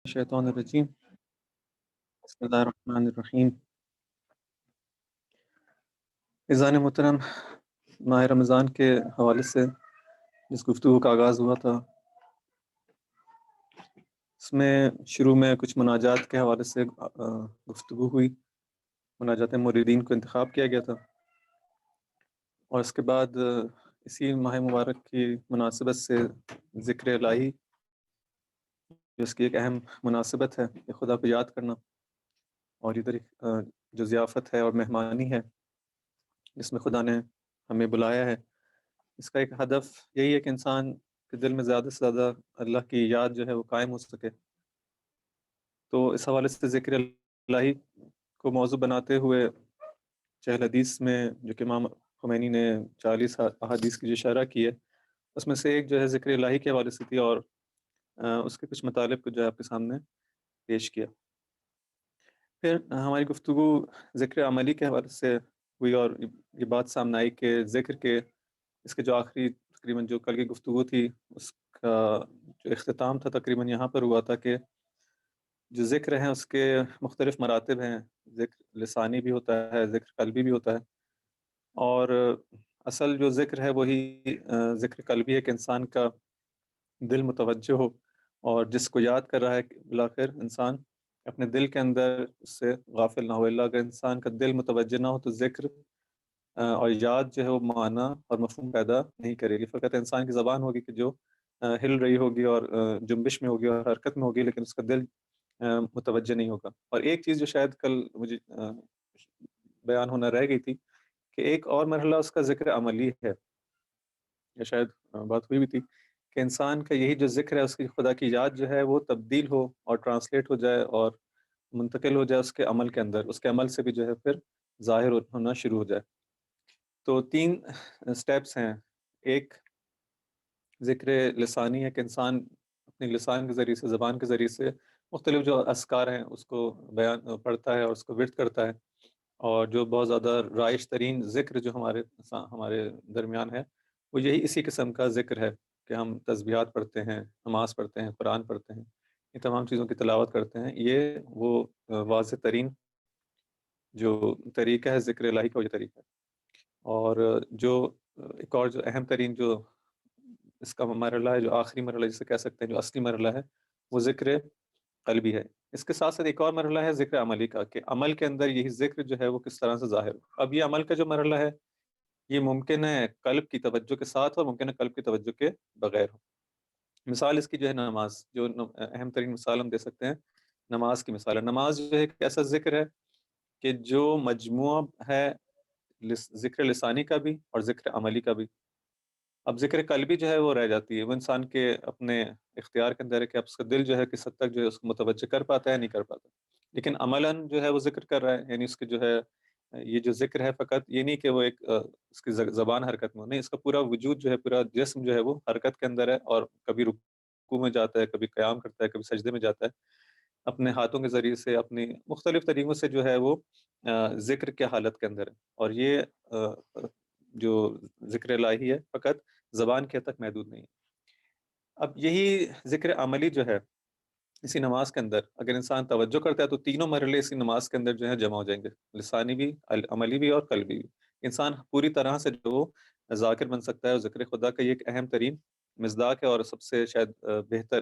الشیطان الرجیم بسم اللہ الرحمن الرحیم۔ عزیزان محترم، ماہ رمضان کے حوالے سے جس گفتگو کا آغاز ہوا تھا اس میں شروع میں کچھ مناجات کے حوالے سے گفتگو ہوئی، مناجات مریدین کو انتخاب کیا گیا تھا، اور اس کے بعد اسی ماہ مبارک کی مناسبت سے ذکر الہی جو اس کی ایک اہم مناسبت ہے کہ خدا کو یاد کرنا، اور ادھر جو ضیافت ہے اور مہمانی ہے جس میں خدا نے ہمیں بلایا ہے، اس کا ایک ہدف یہی ہے کہ انسان کے دل میں زیادہ سے زیادہ اللہ کی یاد جو ہے وہ قائم ہو سکے۔ تو اس حوالے سے ذکر الہی کو موضوع بناتے ہوئے چہل حدیث میں جو کہ امام خمینی نے 40 احادیث کی جو شرح کی ہے اس میں سے ایک جو ہے ذکر الہی کے حوالے سے تھی، اور اس کے کچھ مطالب کو جو ہے آپ کے سامنے پیش کیا۔ پھر ہماری گفتگو ذکر عملی کے حوالے سے ہوئی، اور یہ بات سامنے آئی کہ ذکر کے اس کے جو آخری تقریباً جو کل کی گفتگو تھی اس کا جو اختتام تھا تقریباً یہاں پر ہوا تھا کہ جو ذکر ہیں اس کے مختلف مراتب ہیں، ذکر لسانی بھی ہوتا ہے، ذکر قلبی بھی ہوتا ہے، اور اصل جو ذکر ہے وہی ذکر قلبی ہے کہ انسان کا دل متوجہ ہو، اور جس کو یاد کر رہا ہے بلاخر انسان اپنے دل کے اندر اس سے غافل نہ ہو۔ اللہ اگر انسان کا دل متوجہ نہ ہو تو ذکر اور یاد جو ہے وہ معنی اور مفہوم پیدا نہیں کرے گی، فقط انسان کی زبان ہوگی کہ جو ہل رہی ہوگی اور جنبش میں ہوگی اور حرکت میں ہوگی، لیکن اس کا دل متوجہ نہیں ہوگا۔ اور ایک چیز جو شاید کل مجھے بیان ہونا رہ گئی تھی کہ ایک اور مرحلہ اس کا ذکر عملی ہے، یا شاید بات ہوئی بھی تھی کہ انسان کا یہی جو ذکر ہے اس کی خدا کی یاد جو ہے وہ تبدیل ہو اور ٹرانسلیٹ ہو جائے اور منتقل ہو جائے اس کے عمل کے اندر، اس کے عمل سے بھی جو ہے پھر ظاہر ہونا شروع ہو جائے۔ تو 3 سٹیپس ہیں۔ ایک ذکر لسانی ہے کہ انسان اپنے لسان کے ذریعے سے، زبان کے ذریعے سے مختلف جو اذکار ہیں اس کو بیان پڑھتا ہے اور اس کو ورد کرتا ہے، اور جو بہت زیادہ رائج ترین ذکر جو ہمارے درمیان ہے وہ یہی اسی قسم کا ذکر ہے کہ ہم تسبیحات پڑھتے ہیں، نماز پڑھتے ہیں، قرآن پڑھتے ہیں، یہ تمام چیزوں کی تلاوت کرتے ہیں۔ یہ وہ واضح ترین جو طریقہ ہے ذکر الہی کا، یہ طریقہ ہے۔ اور جو ایک اور جو اہم ترین جو اس کا مرحلہ ہے، جو آخری مرحلہ جسے کہہ سکتے ہیں، جو اصلی مرحلہ ہے، وہ ذکر قلبی ہے۔ اس کے ساتھ ساتھ ایک اور مرحلہ ہے ذکر عملی کا، کہ عمل کے اندر یہی ذکر جو ہے وہ کس طرح سے ظاہر ہو۔ اب یہ عمل کا جو مرحلہ ہے یہ ممکن ہے قلب کی توجہ کے ساتھ اور ممکن ہے قلب کی توجہ کے بغیر ہو۔ مثال اس کی جو ہے نماز، جو اہم ترین مثال ہم دے سکتے ہیں نماز کی مثال ہے۔ نماز جو ہے ایک ایسا ذکر ہے کہ جو مجموعہ ہے ذکر لسانی کا بھی اور ذکر عملی کا بھی۔ اب ذکر قلبی جو ہے وہ رہ جاتی ہے، وہ انسان کے اپنے اختیار کے اندر ہے کہ اب اس کا دل جو ہے کس حد تک جو ہے اس کو متوجہ کر پاتا ہے نہیں کر پاتا، لیکن عملاً جو ہے وہ ذکر کر رہا ہے، یعنی اس کے جو ہے یہ جو ذکر ہے فقط یہ نہیں کہ وہ ایک اس کی زبان حرکت میں ہو، نہیں، اس کا پورا وجود جو ہے، پورا جسم جو ہے وہ حرکت کے اندر ہے، اور کبھی رکوع میں جاتا ہے، کبھی قیام کرتا ہے، کبھی سجدے میں جاتا ہے، اپنے ہاتھوں کے ذریعے سے، اپنی مختلف طریقوں سے جو ہے وہ ذکر کے حالت کے اندر ہے۔ اور یہ جو ذکر الہی ہے فقط زبان کے حد تک محدود نہیں ہے۔ اب یہی ذکر عملی جو ہے اسی نماز کے اندر اگر انسان توجہ کرتا ہے تو تینوں مرحلے اسی نماز کے اندر جو ہے جمع ہو جائیں گے، لسانی بھی، عملی بھی اور قلبی بھی۔ انسان پوری طرح سے جو وہ ذاکر بن سکتا ہے، اور ذکر خدا کا یہ ایک اہم ترین مصداق ہے، اور سب سے شاید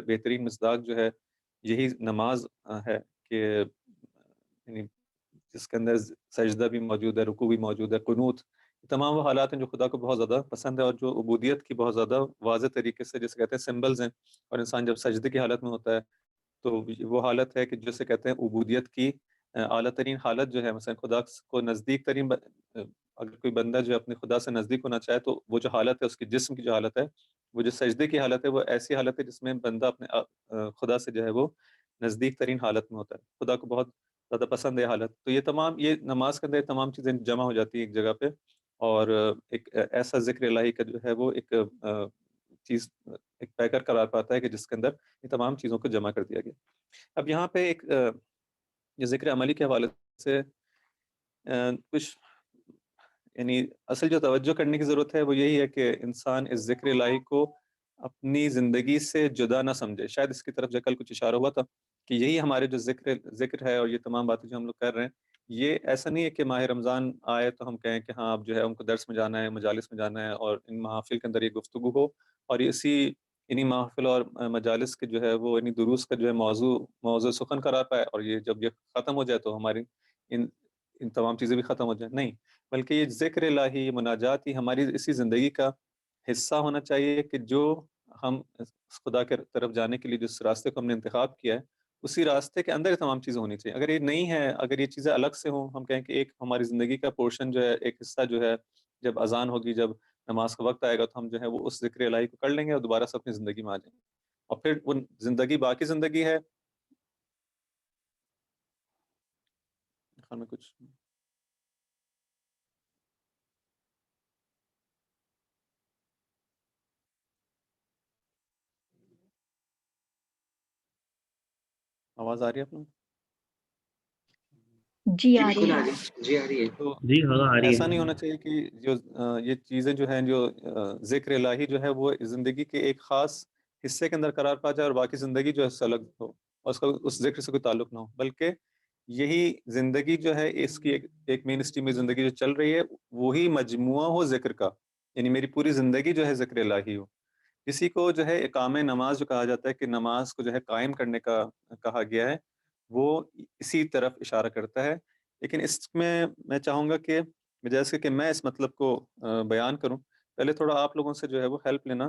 بہترین مصداق جو ہے یہی نماز ہے کہ یعنی جس کے اندر سجدہ بھی موجود ہے، رکوع بھی موجود ہے، قنوت، تمام وہ حالات ہیں جو خدا کو بہت زیادہ پسند ہے، اور جو عبودیت کی بہت زیادہ واضح طریقے سے جسے کہتے ہیں سمبلز ہیں۔ اور انسان جب سجدے کی حالت میں ہوتا ہے تو وہ حالت ہے کہ جسے کہتے ہیں عبودیت کی اعلیٰ ترین حالت جو ہے، مثلا خدا کو نزدیک ترین اگر کوئی بندہ جو اپنے خدا سے نزدیک ہونا چاہے تو وہ جو حالت ہے اس کی جسم کی جو حالت ہے، وہ جو سجدے کی حالت ہے، وہ ایسی حالت ہے جس میں بندہ اپنے خدا سے جو ہے وہ نزدیک ترین حالت میں ہوتا ہے، خدا کو بہت زیادہ پسند ہے حالت۔ تو یہ تمام، یہ نماز کے اندر تمام چیزیں جمع ہو جاتی ہیں ایک جگہ پہ، اور ایک ایسا ذکر الہی کا جو ہے وہ ایک چیز، ایک پیکر قرار پاتا ہے کہ جس کے اندر یہ تمام چیزوں کو جمع کر دیا گیا۔ اب یہاں پہ ایک یہ ذکر عملی کے حوالے سے کچھ یعنی اصل جو توجہ کرنے کی ضرورت ہے وہ یہی ہے کہ انسان اس ذکر الہی کو اپنی زندگی سے جدا نہ سمجھے۔ شاید اس کی طرف جو کل کچھ اشارہ ہوا تھا کہ یہی ہمارے جو ذکر ہے اور یہ تمام باتیں جو ہم لوگ کر رہے ہیں، یہ ایسا نہیں ہے کہ ماہ رمضان آئے تو ہم کہیں کہ ہاں اب جو ہے ہم کو درس میں جانا ہے، مجالس میں جانا ہے اور ان محافل کے اندر یہ گفتگو ہو، اور انہی محافل اور مجالس کے جو ہے وہ انہی دروس کا جو ہے موضوع سخن قرار پائے، اور یہ جب یہ ختم ہو جائے تو ہماری ان ان تمام چیزیں بھی ختم ہو جائیں. نہیں، بلکہ یہ ذکر الہی، یہ مناجات ہی ہماری اسی زندگی کا حصہ ہونا چاہیے، کہ جو ہم خدا کے طرف جانے کے لیے جس راستے کو ہم نے انتخاب کیا ہے، اسی راستے کے اندر یہ تمام چیزیں ہونی چاہیے. اگر یہ نہیں ہے، اگر یہ چیزیں الگ سے ہوں، ہم کہیں کہ ایک ہماری زندگی کا پورشن جو ہے، ایک حصہ جو ہے، جب اذان ہوگی، جب نماز کا وقت آئے گا تو ہم جو ہے وہ اس ذکر الہی کو کر لیں گے اور دوبارہ سے اپنی زندگی میں آ جائیں گے، اور پھر وہ زندگی باقی زندگی ہے. خیال میں کچھ آواز آ رہی ہے آپ لوگ؟ جی جی آ بالکل رہی آ ہے. رہی ہے، جی آ رہی ہے. تو جی ہاں آ رہی ایسا ہے. نہیں ہونا چاہیے کہ جو یہ چیزیں جو ہیں، جو ذکر الہی جو ہے وہ زندگی کے ایک خاص حصے کے اندر قرار پا جائے اور باقی زندگی جو ہے اس سے الگ ہو اور اس ذکر سے کوئی تعلق نہ ہو، بلکہ یہی زندگی جو ہے، اس کی ایک مین اسٹریم میں زندگی جو چل رہی ہے، وہی مجموعہ ہو ذکر کا، یعنی میری پوری زندگی جو ہے ذکر الہی ہو. کسی کو جو ہے اقام نماز جو کہا جاتا ہے، کہ نماز کو جو ہے قائم کرنے کا کہا گیا ہے، وہ اسی طرف اشارہ کرتا ہے. لیکن اس میں چاہوں گا کہ بجائے اس کے کہ میں اس مطلب کو بیان کروں، پہلے تھوڑا آپ لوگوں سے جو ہے وہ ہیلپ لینا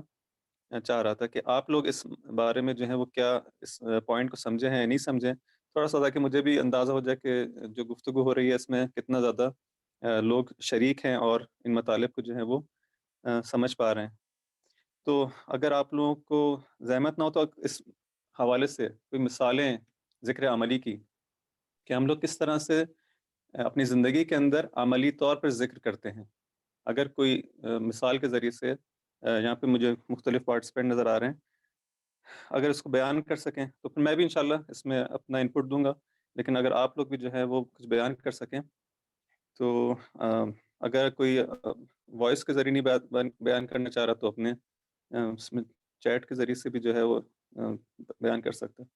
چاہ رہا تھا، کہ آپ لوگ اس بارے میں جو ہے وہ کیا اس پوائنٹ کو سمجھے ہیں یا نہیں سمجھیں، تھوڑا سا تاکہ مجھے بھی اندازہ ہو جائے کہ جو گفتگو ہو رہی ہے اس میں کتنا زیادہ لوگ شریک ہیں اور ان مطالب کو جو ہے وہ سمجھ پا رہے ہیں. تو اگر آپ لوگوں کو زحمت نہ ہو تو اس حوالے سے کوئی مثالیں ذکر عملی کی، کہ ہم لوگ کس طرح سے اپنی زندگی کے اندر عملی طور پر ذکر کرتے ہیں. اگر کوئی مثال کے ذریعے سے یہاں پہ مجھے مختلف پارٹیسپینٹ نظر آ رہے ہیں، اگر اس کو بیان کر سکیں تو پھر میں بھی انشاءاللہ اس میں اپنا انپٹ دوں گا. لیکن اگر آپ لوگ بھی جو ہے وہ کچھ بیان کر سکیں تو اگر کوئی وائس کے ذریعے نہیں بیان کرنا چاہ رہا تو اپنے اس میں چیٹ کے ذریعے سے بھی جو ہے وہ بیان کر سکتے ہیں.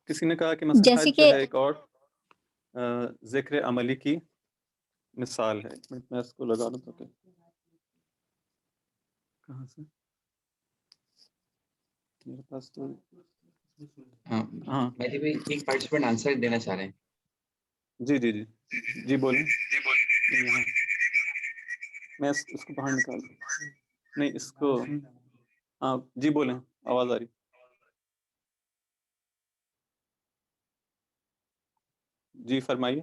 کسی نے کہا کہ مثلا جیسے حج جو کہ ہے ایک اور ذکر عملی کی مثال ہے. ایک منٹ میں اس کو لگا لوں تو کہ کہاں سے میرے پاس تو ہاں میری بھی ایک پارٹیسپینٹ آنسر دینا چاہ رہے ہیں. جی جی جی جی بولیں. یہاں میں اس کو باہر نکال دوں. نہیں اس کو ہاں جی بولیں، آواز آ رہی. جی فرمائیے.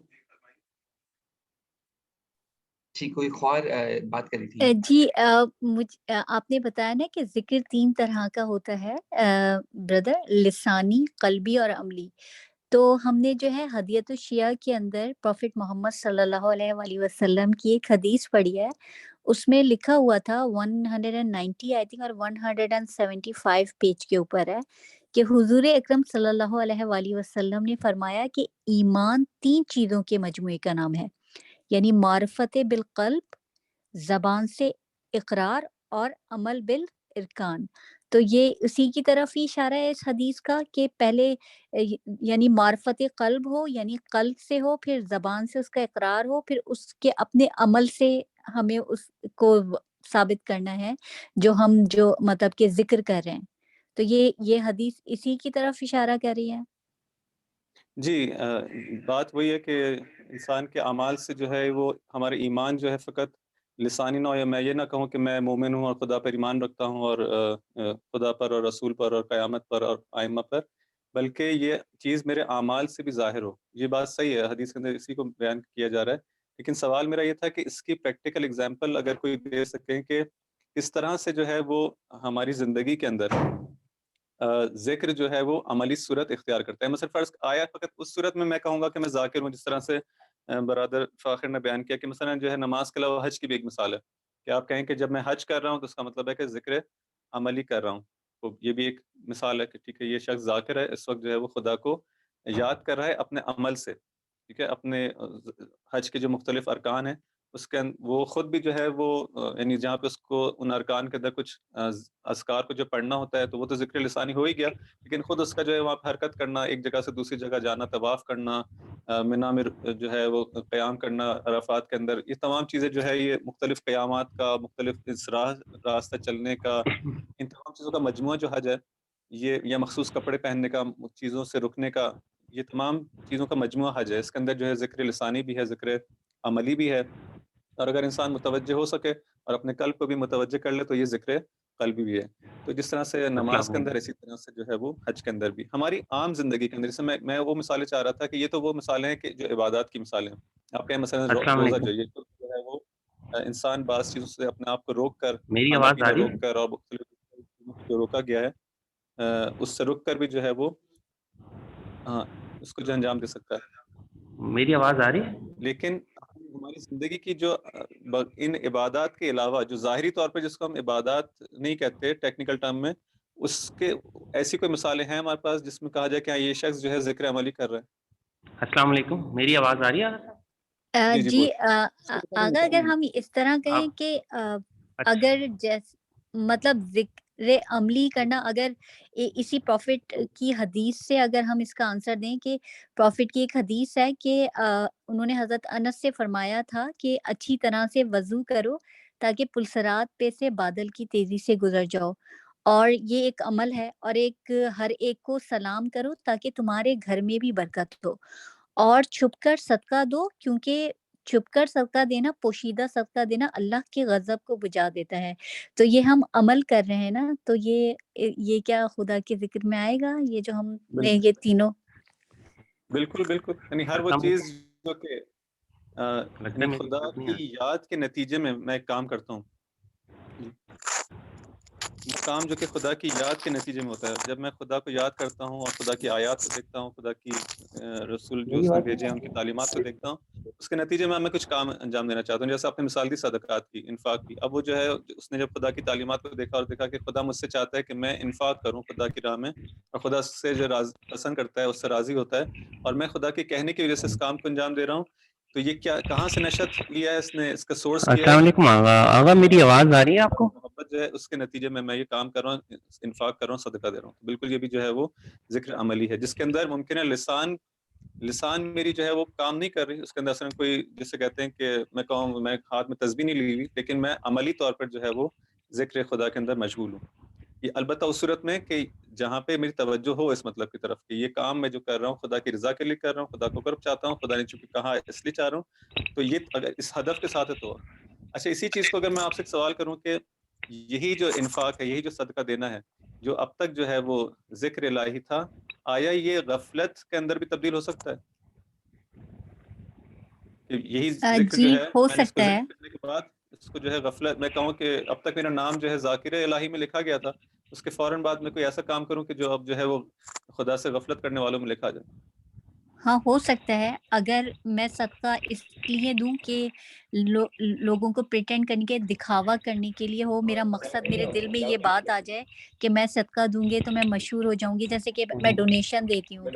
جی کوئی خواہر بات کری تھی. جی آپ نے بتایا نا کہ ذکر 3 طرح کا ہوتا ہے بردر، لسانی، قلبی اور عملی. تو ہم نے جو ہے ہدیت الشیعہ کے اندر پروفٹ محمد صلی اللہ علیہ وآلہ وسلم کی ایک حدیث پڑھی ہے. اس میں لکھا ہوا تھا 190 آئی تھنک اور 175 پیج کے اوپر ہے کہ حضور اکرم صلی اللہ علیہ وآلہ وسلم نے فرمایا کہ ایمان 3 چیزوں کے مجموعے کا نام ہے، یعنی معرفت بالقلب، زبان سے اقرار، اور عمل بالارکان. تو یہ اسی کی طرف ہی اشارہ ہے اس حدیث کا کہ پہلے یعنی معرفت قلب ہو، یعنی قلب سے ہو، پھر زبان سے اس کا اقرار ہو، پھر اس کے اپنے عمل سے ہمیں اس کو ثابت کرنا ہے جو مطلب کہ ذکر کر رہے ہیں. تو یہ حدیث اسی کی طرف اشارہ کر رہی ہے. جی بات وہی ہے کہ انسان کے اعمال سے جو ہے وہ ہمارے ایمان جو ہے فقط لسانی نہ ہو، یا میں یہ نہ کہوں کہ میں مومن ہوں اور خدا پر ایمان رکھتا ہوں اور خدا پر اور رسول پر اور قیامت پر اور آئمہ پر، بلکہ یہ چیز میرے اعمال سے بھی ظاہر ہو. یہ بات صحیح ہے، حدیث کے اندر اسی کو بیان کیا جا رہا ہے. لیکن سوال میرا یہ تھا کہ اس کی پریکٹیکل اگزامپل اگر کوئی دے سکیں کہ اس طرح سے جو ہے وہ ہماری زندگی کے اندر ذکر جو ہے وہ عملی صورت اختیار کرتا ہے. مثلا فرض آیا فقط اس صورت میں میں کہوں گا کہ میں ذاکر ہوں، جس طرح سے برادر فاخر نے بیان کیا کہ مثلا جو ہے نماز کے علاوہ حج کی بھی ایک مثال ہے، کہ آپ کہیں کہ جب میں حج کر رہا ہوں تو اس کا مطلب ہے کہ ذکر عملی کر رہا ہوں. تو یہ بھی ایک مثال ہے کہ ٹھیک ہے یہ شخص ذاکر ہے، اس وقت جو ہے وہ خدا کو یاد کر رہا ہے اپنے عمل سے. ٹھیک ہے، اپنے حج کے جو مختلف ارکان ہیں اس کے وہ خود بھی جو ہے وہ یعنی جہاں پہ اس کو ان ارکان کے اندر کچھ اذکار کو جو پڑھنا ہوتا ہے تو وہ تو ذکر لسانی ہو ہی گیا، لیکن خود اس کا جو ہے وہاں پہ حرکت کرنا، ایک جگہ سے دوسری جگہ جانا، طواف کرنا، منا میں جو ہے وہ قیام کرنا عرفات کے اندر، یہ تمام چیزیں جو ہے یہ مختلف قیامات کا، مختلف اس راستہ چلنے کا، ان تمام چیزوں کا مجموعہ جو حج ہے یہ، یا مخصوص کپڑے پہننے کا، چیزوں سے رکنے کا، یہ تمام چیزوں کا مجموعہ حج ہے. اس کے اندر جو ہے ذکر لسانی بھی ہے، ذکر عملی بھی ہے، اور اگر انسان متوجہ ہو سکے اور اپنے قلب کو بھی متوجہ کر لے تو یہ ذکر قلبی بھی ہے. تو جس طرح سے نماز کے اندر اسی طرح سے جو ہے وہ حج کے اندر بھی. ہماری عام زندگی کے اندر، جیسے میں وہ مثالیں چاہ رہا تھا کہ یہ تو وہ مثالیں ہیں کہ جو عبادات کی مثالیں ہیں. آپ کہیں مثلا روزہ جو ہے وہ انسان بعض چیزوں سے اپنے آپ کو روک کر، میری کھانا آواز پینا آ رہی روک کر اور مختلف چیزوں کو جو روکا گیا ہے اس سے رک کر بھی جو ہے وہ اس کو جو انجام دے سکتا ہے. میری آواز آ رہی ہے؟ لیکن ہماری زندگی کی جو ان عبادات کے علاوہ جو ظاہری طور پہ جس کو ہم عبادات نہیں کہتے ٹیکنیکل ٹرم میں، اس کے ایسی کوئی مثالیں ہیں ہمارے پاس جس میں کہا جائے کہ یہ شخص جو ہے ذکر عملی کر رہا ہے؟ السلام علیکم، میری آواز آ رہی ہے؟ جی آگا اگر ہم اس طرح کہیں کہ اگر مطلب ذکر عملی کرنا، اگر اسی پروفٹ کی حدیث سے اگر ہم اس کا آنسر دیں کہ پروفٹ کی ایک حدیث ہے کہ انہوں نے حضرت انس سے فرمایا تھا کہ اچھی طرح سے وضو کرو تاکہ پلسرات پہ سے بادل کی تیزی سے گزر جاؤ، اور یہ ایک عمل ہے، اور ایک ہر ایک کو سلام کرو تاکہ تمہارے گھر میں بھی برکت ہو، اور چھپ کر صدقہ دو کیونکہ چھپ کر صدقہ دینا، پوشیدہ صدقہ دینا اللہ کے غضب کو بجھا دیتا ہے. تو یہ ہم عمل کر رہے ہیں نا، تو یہ کیا خدا کے ذکر میں آئے گا، یہ جو ہم نے یہ تینوں؟ بالکل بالکل، یعنی ہر وہ چیز جو کہ میں خدا کی یاد کے نتیجے میں ایک کام کرتا ہوں، کام جو کہ خدا کی یاد کے نتیجے میں ہوتا ہے. جب میں خدا کو یاد کرتا ہوں اور خدا کی آیات کو دیکھتا ہوں، خدا کی رسول جو اس نے بھیجے ہیں ان کی تعلیمات کو دیکھتا ہوں، اس کے نتیجے میں کچھ کام انجام دینا چاہتا ہوں. جیسے آپ نے مثال دی صدقات کی، انفاق کی. اب وہ جو ہے اس نے جب خدا کی تعلیمات کو دیکھا اور دیکھا کہ خدا مجھ سے چاہتا ہے کہ میں انفاق کروں خدا کی راہ میں، اور خدا سے جو پسند کرتا ہے اس سے راضی ہوتا ہے، اور میں خدا کے کہنے کی وجہ سے اس کام کو انجام دے رہا ہوں، تو یہ کیا، کہاں سے نشأت لیا ہے اس نے، اس کا سورس کیا ہے؟ السلام علیکم آغا، میری آواز آ رہی ہے آپ کو؟ محبت جو ہے اس کے نتیجے میں یہ کام کر رہا ہوں، انفاق کر رہا ہوں، صدقہ دے رہا ہوں. بالکل یہ بھی جو ہے وہ ذکر عملی ہے، جس کے اندر ممکن ہے لسان میری جو ہے وہ کام نہیں کر رہی، اس کے اندر اصلا کوئی، جسے کہتے ہیں کہ میں کہوں میں ہاتھ میں تسبیح نہیں لی ہوئی، لیکن میں عملی طور پر جو ہے وہ ذکر خدا کے اندر مشغول ہوں. یہ البتہ اس صورت میں کہ جہاں پہ میری توجہ ہو اس مطلب کی طرف کہ یہ کام میں جو کر رہا ہوں خدا کی رضا کے لیے کر رہا ہوں، خدا کو قرب چاہتا ہوں، خدا نے چونکہ کہا اس لیے چاہ رہا ہوں، تو یہ اگر اس ہدف کے ساتھ ہے تو اچھا. اسی چیز کو اگر میں آپ سے سوال کروں کہ یہی جو انفاق ہے، یہی جو صدقہ دینا ہے، جو اب تک جو ہے وہ ذکر الہی تھا، آیا یہ غفلت کے اندر بھی تبدیل ہو سکتا ہے؟ کہ یہی ذکر جو ہے ہو میں نے اس کو سکتا ہے. ذکر کرنے کے بعد اس کو جو ہے غفلت، میں کہوں کہ اب تک میرا نام جو ہے ذاکر الہی میں لکھا گیا تھا، اس کے فوراً بعد میں کوئی ایسا کام کروں کہ جو اب جو ہے وہ خدا سے غفلت کرنے والوں میں لکھا جائے. ہاں ہو سکتا ہے، اگر میں صدقہ اس لیے دوں کہ لوگوں کو پریٹینڈ کرنے کے، دکھاوا کرنے کے لیے ہو، میرا مقصد، میرے دل میں یہ بات آ جائے کہ میں صدقہ دوں گی تو میں مشہور ہو جاؤں گی. جیسے کہ میں ڈونیشن دیتی ہوں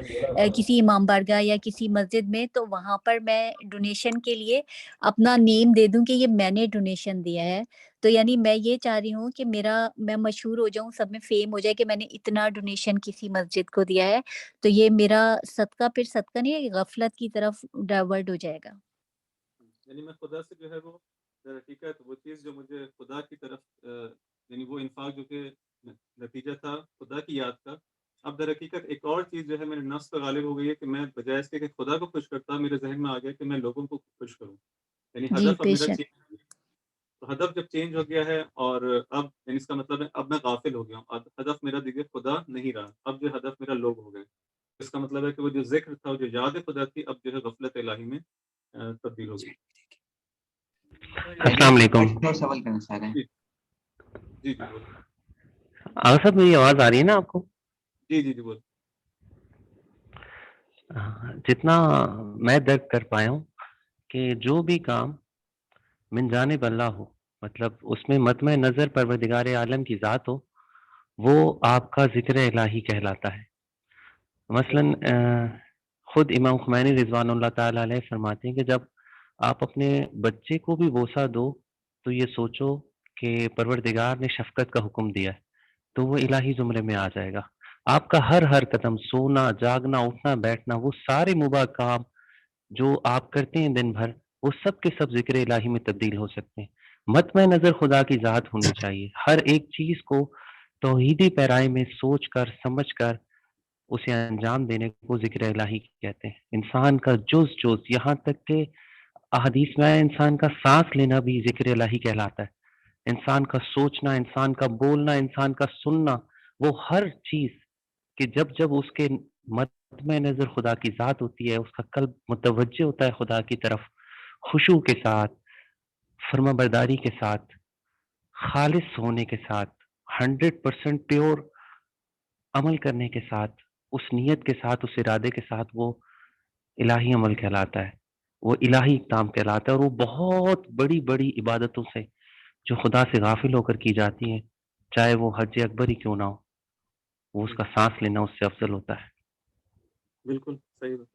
کسی امام بارگاہ یا کسی مسجد میں، تو وہاں پر میں ڈونیشن کے لیے اپنا نیم دے دوں کہ یہ میں نے ڈونیشن دیا ہے. تو یعنی میں یہ چاہ رہی ہوں کہ میں مشہور ہو جاؤں، سب میں فیم ہو جائے کہ میں نے اتنا ڈونیشن کسی مسجد کو دیا ہے. تو یہ میرا صدقہ پھر صدقہ نہیں، غفلت کی طرف ڈائیورٹ ہو جائے گا. یعنی میں خدا سے جو ہے وہ در حقیقت وہ چیز جو مجھے خدا کی طرف، یعنی وہ انفاق جو کہ نتیجہ تھا خدا کی یاد کا، اب در حقیقت ایک اور چیز جو ہے میرے نفس پر غالب ہو گئی ہے کہ میں بجائے اس کے کہ خدا کو خوش کرتا، میرے ذہن میں آ گیا کہ میں لوگوں کو خوش کروں. یعنی جی ہدف اب بے میرا شک. چینج ہو گیا. تو ہدف جب چینج ہو گیا ہے اور اب یعنی اس کا مطلب ہے اب میں غافل ہو گیا ہوں، ہدف میرا دیکھیے خدا نہیں رہا، اب جو ہدف میرا لوگ ہو گئے. اس کا مطلب ہے کہ وہ جو ذکر تھا، جو یاد خدا تھی، اب جو ہے غفلت الہی میں تبدیل ہو گئی. السلام علیکم. سوال کرنا چاہ رہے ہیں. جی جی بول. آغا صاحب میری آواز آ رہی ہے نا آپ کو؟ جی جی جی بول. جتنا میں درک کر پایا ہوں کہ جو بھی کام من جانب اللہ ہو، مطلب اس میں مطمع نظر پروردگار عالم کی ذات ہو، وہ آپ کا ذکر الہی کہلاتا ہے. مثلا خود امام خمینی رضوان اللہ تعالی علیہ فرماتے ہیں کہ جب آپ اپنے بچے کو بھی بوسہ دو تو یہ سوچو کہ پروردگار نے شفقت کا حکم دیا ہے تو وہ الہی زمرے میں آ جائے گا. آپ کا ہر قدم، سونا جاگنا اٹھنا بیٹھنا، وہ سارے مباح کام جو آپ کرتے ہیں دن بھر، وہ سب کے سب ذکر الہی میں تبدیل ہو سکتے ہیں. مطمع نظر خدا کی ذات ہونی چاہیے. ہر ایک چیز کو توحیدی پیرائی میں سوچ کر سمجھ کر اسے انجام دینے کو ذکر الہی کہتے ہیں. انسان کا جز یہاں تک کہ احادیث میں انسان کا سانس لینا بھی ذکر الہی کہلاتا ہے. انسان کا سوچنا، انسان کا بولنا، انسان کا سننا، وہ ہر چیز کہ جب اس کے مطمع نظر خدا کی ذات ہوتی ہے، اس کا قلب متوجہ ہوتا ہے خدا کی طرف، خشوع کے ساتھ، فرما برداری کے ساتھ، خالص ہونے کے ساتھ، 100% پیور عمل کرنے کے ساتھ، اس نیت کے ساتھ، اس ارادے کے ساتھ، وہ الہی عمل کہلاتا ہے، وہ الہی اقدام کہلاتا ہے. اور وہ بہت بڑی بڑی عبادتوں سے جو خدا سے غافل ہو کر کی جاتی ہیں، چاہے وہ حج اکبر ہی کیوں نہ ہو، وہ اس کا سانس لینا اس سے افضل ہوتا ہے. بالکل صحیح بات.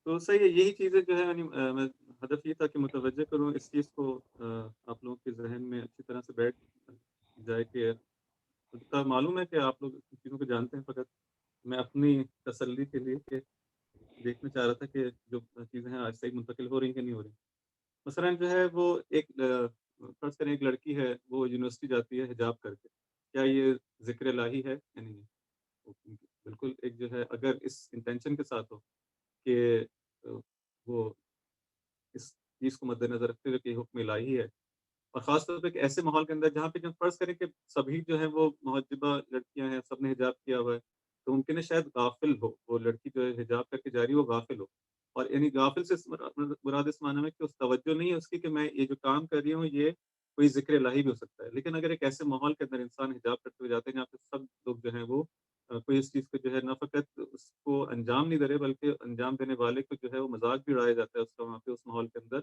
تو صحیح ہے، یہی چیزیں جو ہے یعنی میں ہدف یہ تھا کہ متوجہ کروں اس چیز کو آپ لوگوں کے ذہن میں اچھی طرح سے بیٹھ جائے کہ معلوم ہے کہ آپ لوگ ان چیزوں کو جانتے ہیں، فقط میں اپنی تسلی کے لیے کہ دیکھنا چاہ رہا تھا کہ جو چیزیں ہیں آج صحیح منتقل ہو رہی ہیں کہ نہیں ہو رہی. مثلاً جو ہے وہ ایک فرض کریں ایک لڑکی ہے، وہ یونیورسٹی جاتی ہے حجاب کر کے، کیا یہ ذکر الہی ہے یا نہیں؟ بالکل ایک جو ہے اگر اس انٹینشن کے ساتھ ہو کہ وہ اس چیز کو مد نظر رکھتے ہوئے کہ حکم الہی ہے، اور خاص طور پہ ایک ایسے ماحول کے اندر جہاں پہ جب فرض کریں کہ سبھی جو ہے وہ محجبہ لڑکیاں ہیں، سب نے حجاب کیا ہوا ہے، تو ممکن ہے شاید غافل ہو وہ لڑکی جو ہے حجاب کر کے جا رہی ہے، وہ غافل ہو. اور یعنی غافل سے مراد اس معنی میں کہ اس توجہ نہیں ہے اس کی کہ میں یہ جو کام کر رہی ہوں یہ کوئی ذکر الہی بھی ہو سکتا ہے. لیکن اگر ایک ایسے ماحول کے اندر انسان حجاب کرتے ہوئے جاتے ہیں جہاں پہ سب لوگ جو ہیں وہ کوئی اس چیز کو جو ہے نہ فقط اس کو انجام نہیں دے رہے بلکہ انجام دینے والے کو جو ہے وہ مذاق بھی اڑایا جاتا ہے اس کا وہاں پہ اس ماحول کے اندر،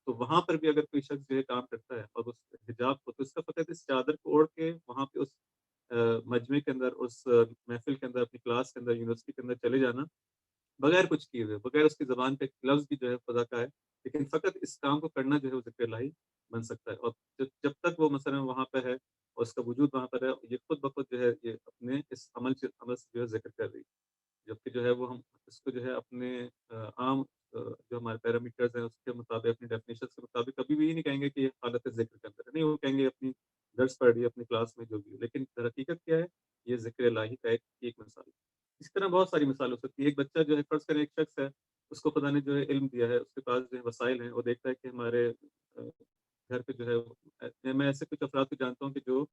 تو وہاں پر بھی اگر کوئی شخص جو ہے کام کرتا ہے اور اس حجاب کو، تو اس کا فقط اس چادر کو اوڑھ کے وہاں پہ اس مجمع کے اندر، اس محفل کے اندر، اپنی کلاس کے اندر، یونیورسٹی کے اندر چلے جانا بغیر کچھ کیے ہوئے، بغیر اس کی زبان پہ ایک لفظ بھی جو ہے خدا کا ہے، لیکن فقط اس کام کو کرنا جو ہے وہ ذکر الہی بن سکتا ہے. اور جب تک وہ مثلا وہاں پہ ہے اور اس کا وجود وہاں پر ہے، یہ خود بخود جو ہے یہ اپنے اس عمل سے جو ہے ذکر کر رہی ہے. جبکہ جو ہے وہ ہم اس کو جو ہے اپنے عام جو ہمارے پیرامیٹرز ہیں اس کے مطابق، اپنی ڈیفینیشن کے مطابق کبھی بھی یہ نہیں کہیں گے کہ یہ حالت ذکر کے اندر ہے، نہیں، وہ کہیں گے اپنی درس پڑھ رہی ہے اپنی کلاس میں جو بھی ہے، لیکن در حقیقت کیا ہے، یہ ذکر الہی کا ایک مثال ہے. اس طرح بہت ساری مثال ہو سکتی ہے. ایک بچہ جو ہے فرض کریں ایک شخص ہے، اس کو خدا نے جو ہے علم دیا ہے، اس کے پاس جو ہے وسائل ہیں، وہ دیکھتا ہے کہ ہمارے گھر پہ جو ہے میں ایسے کچھ افراد کو جانتا ہوں کہ جو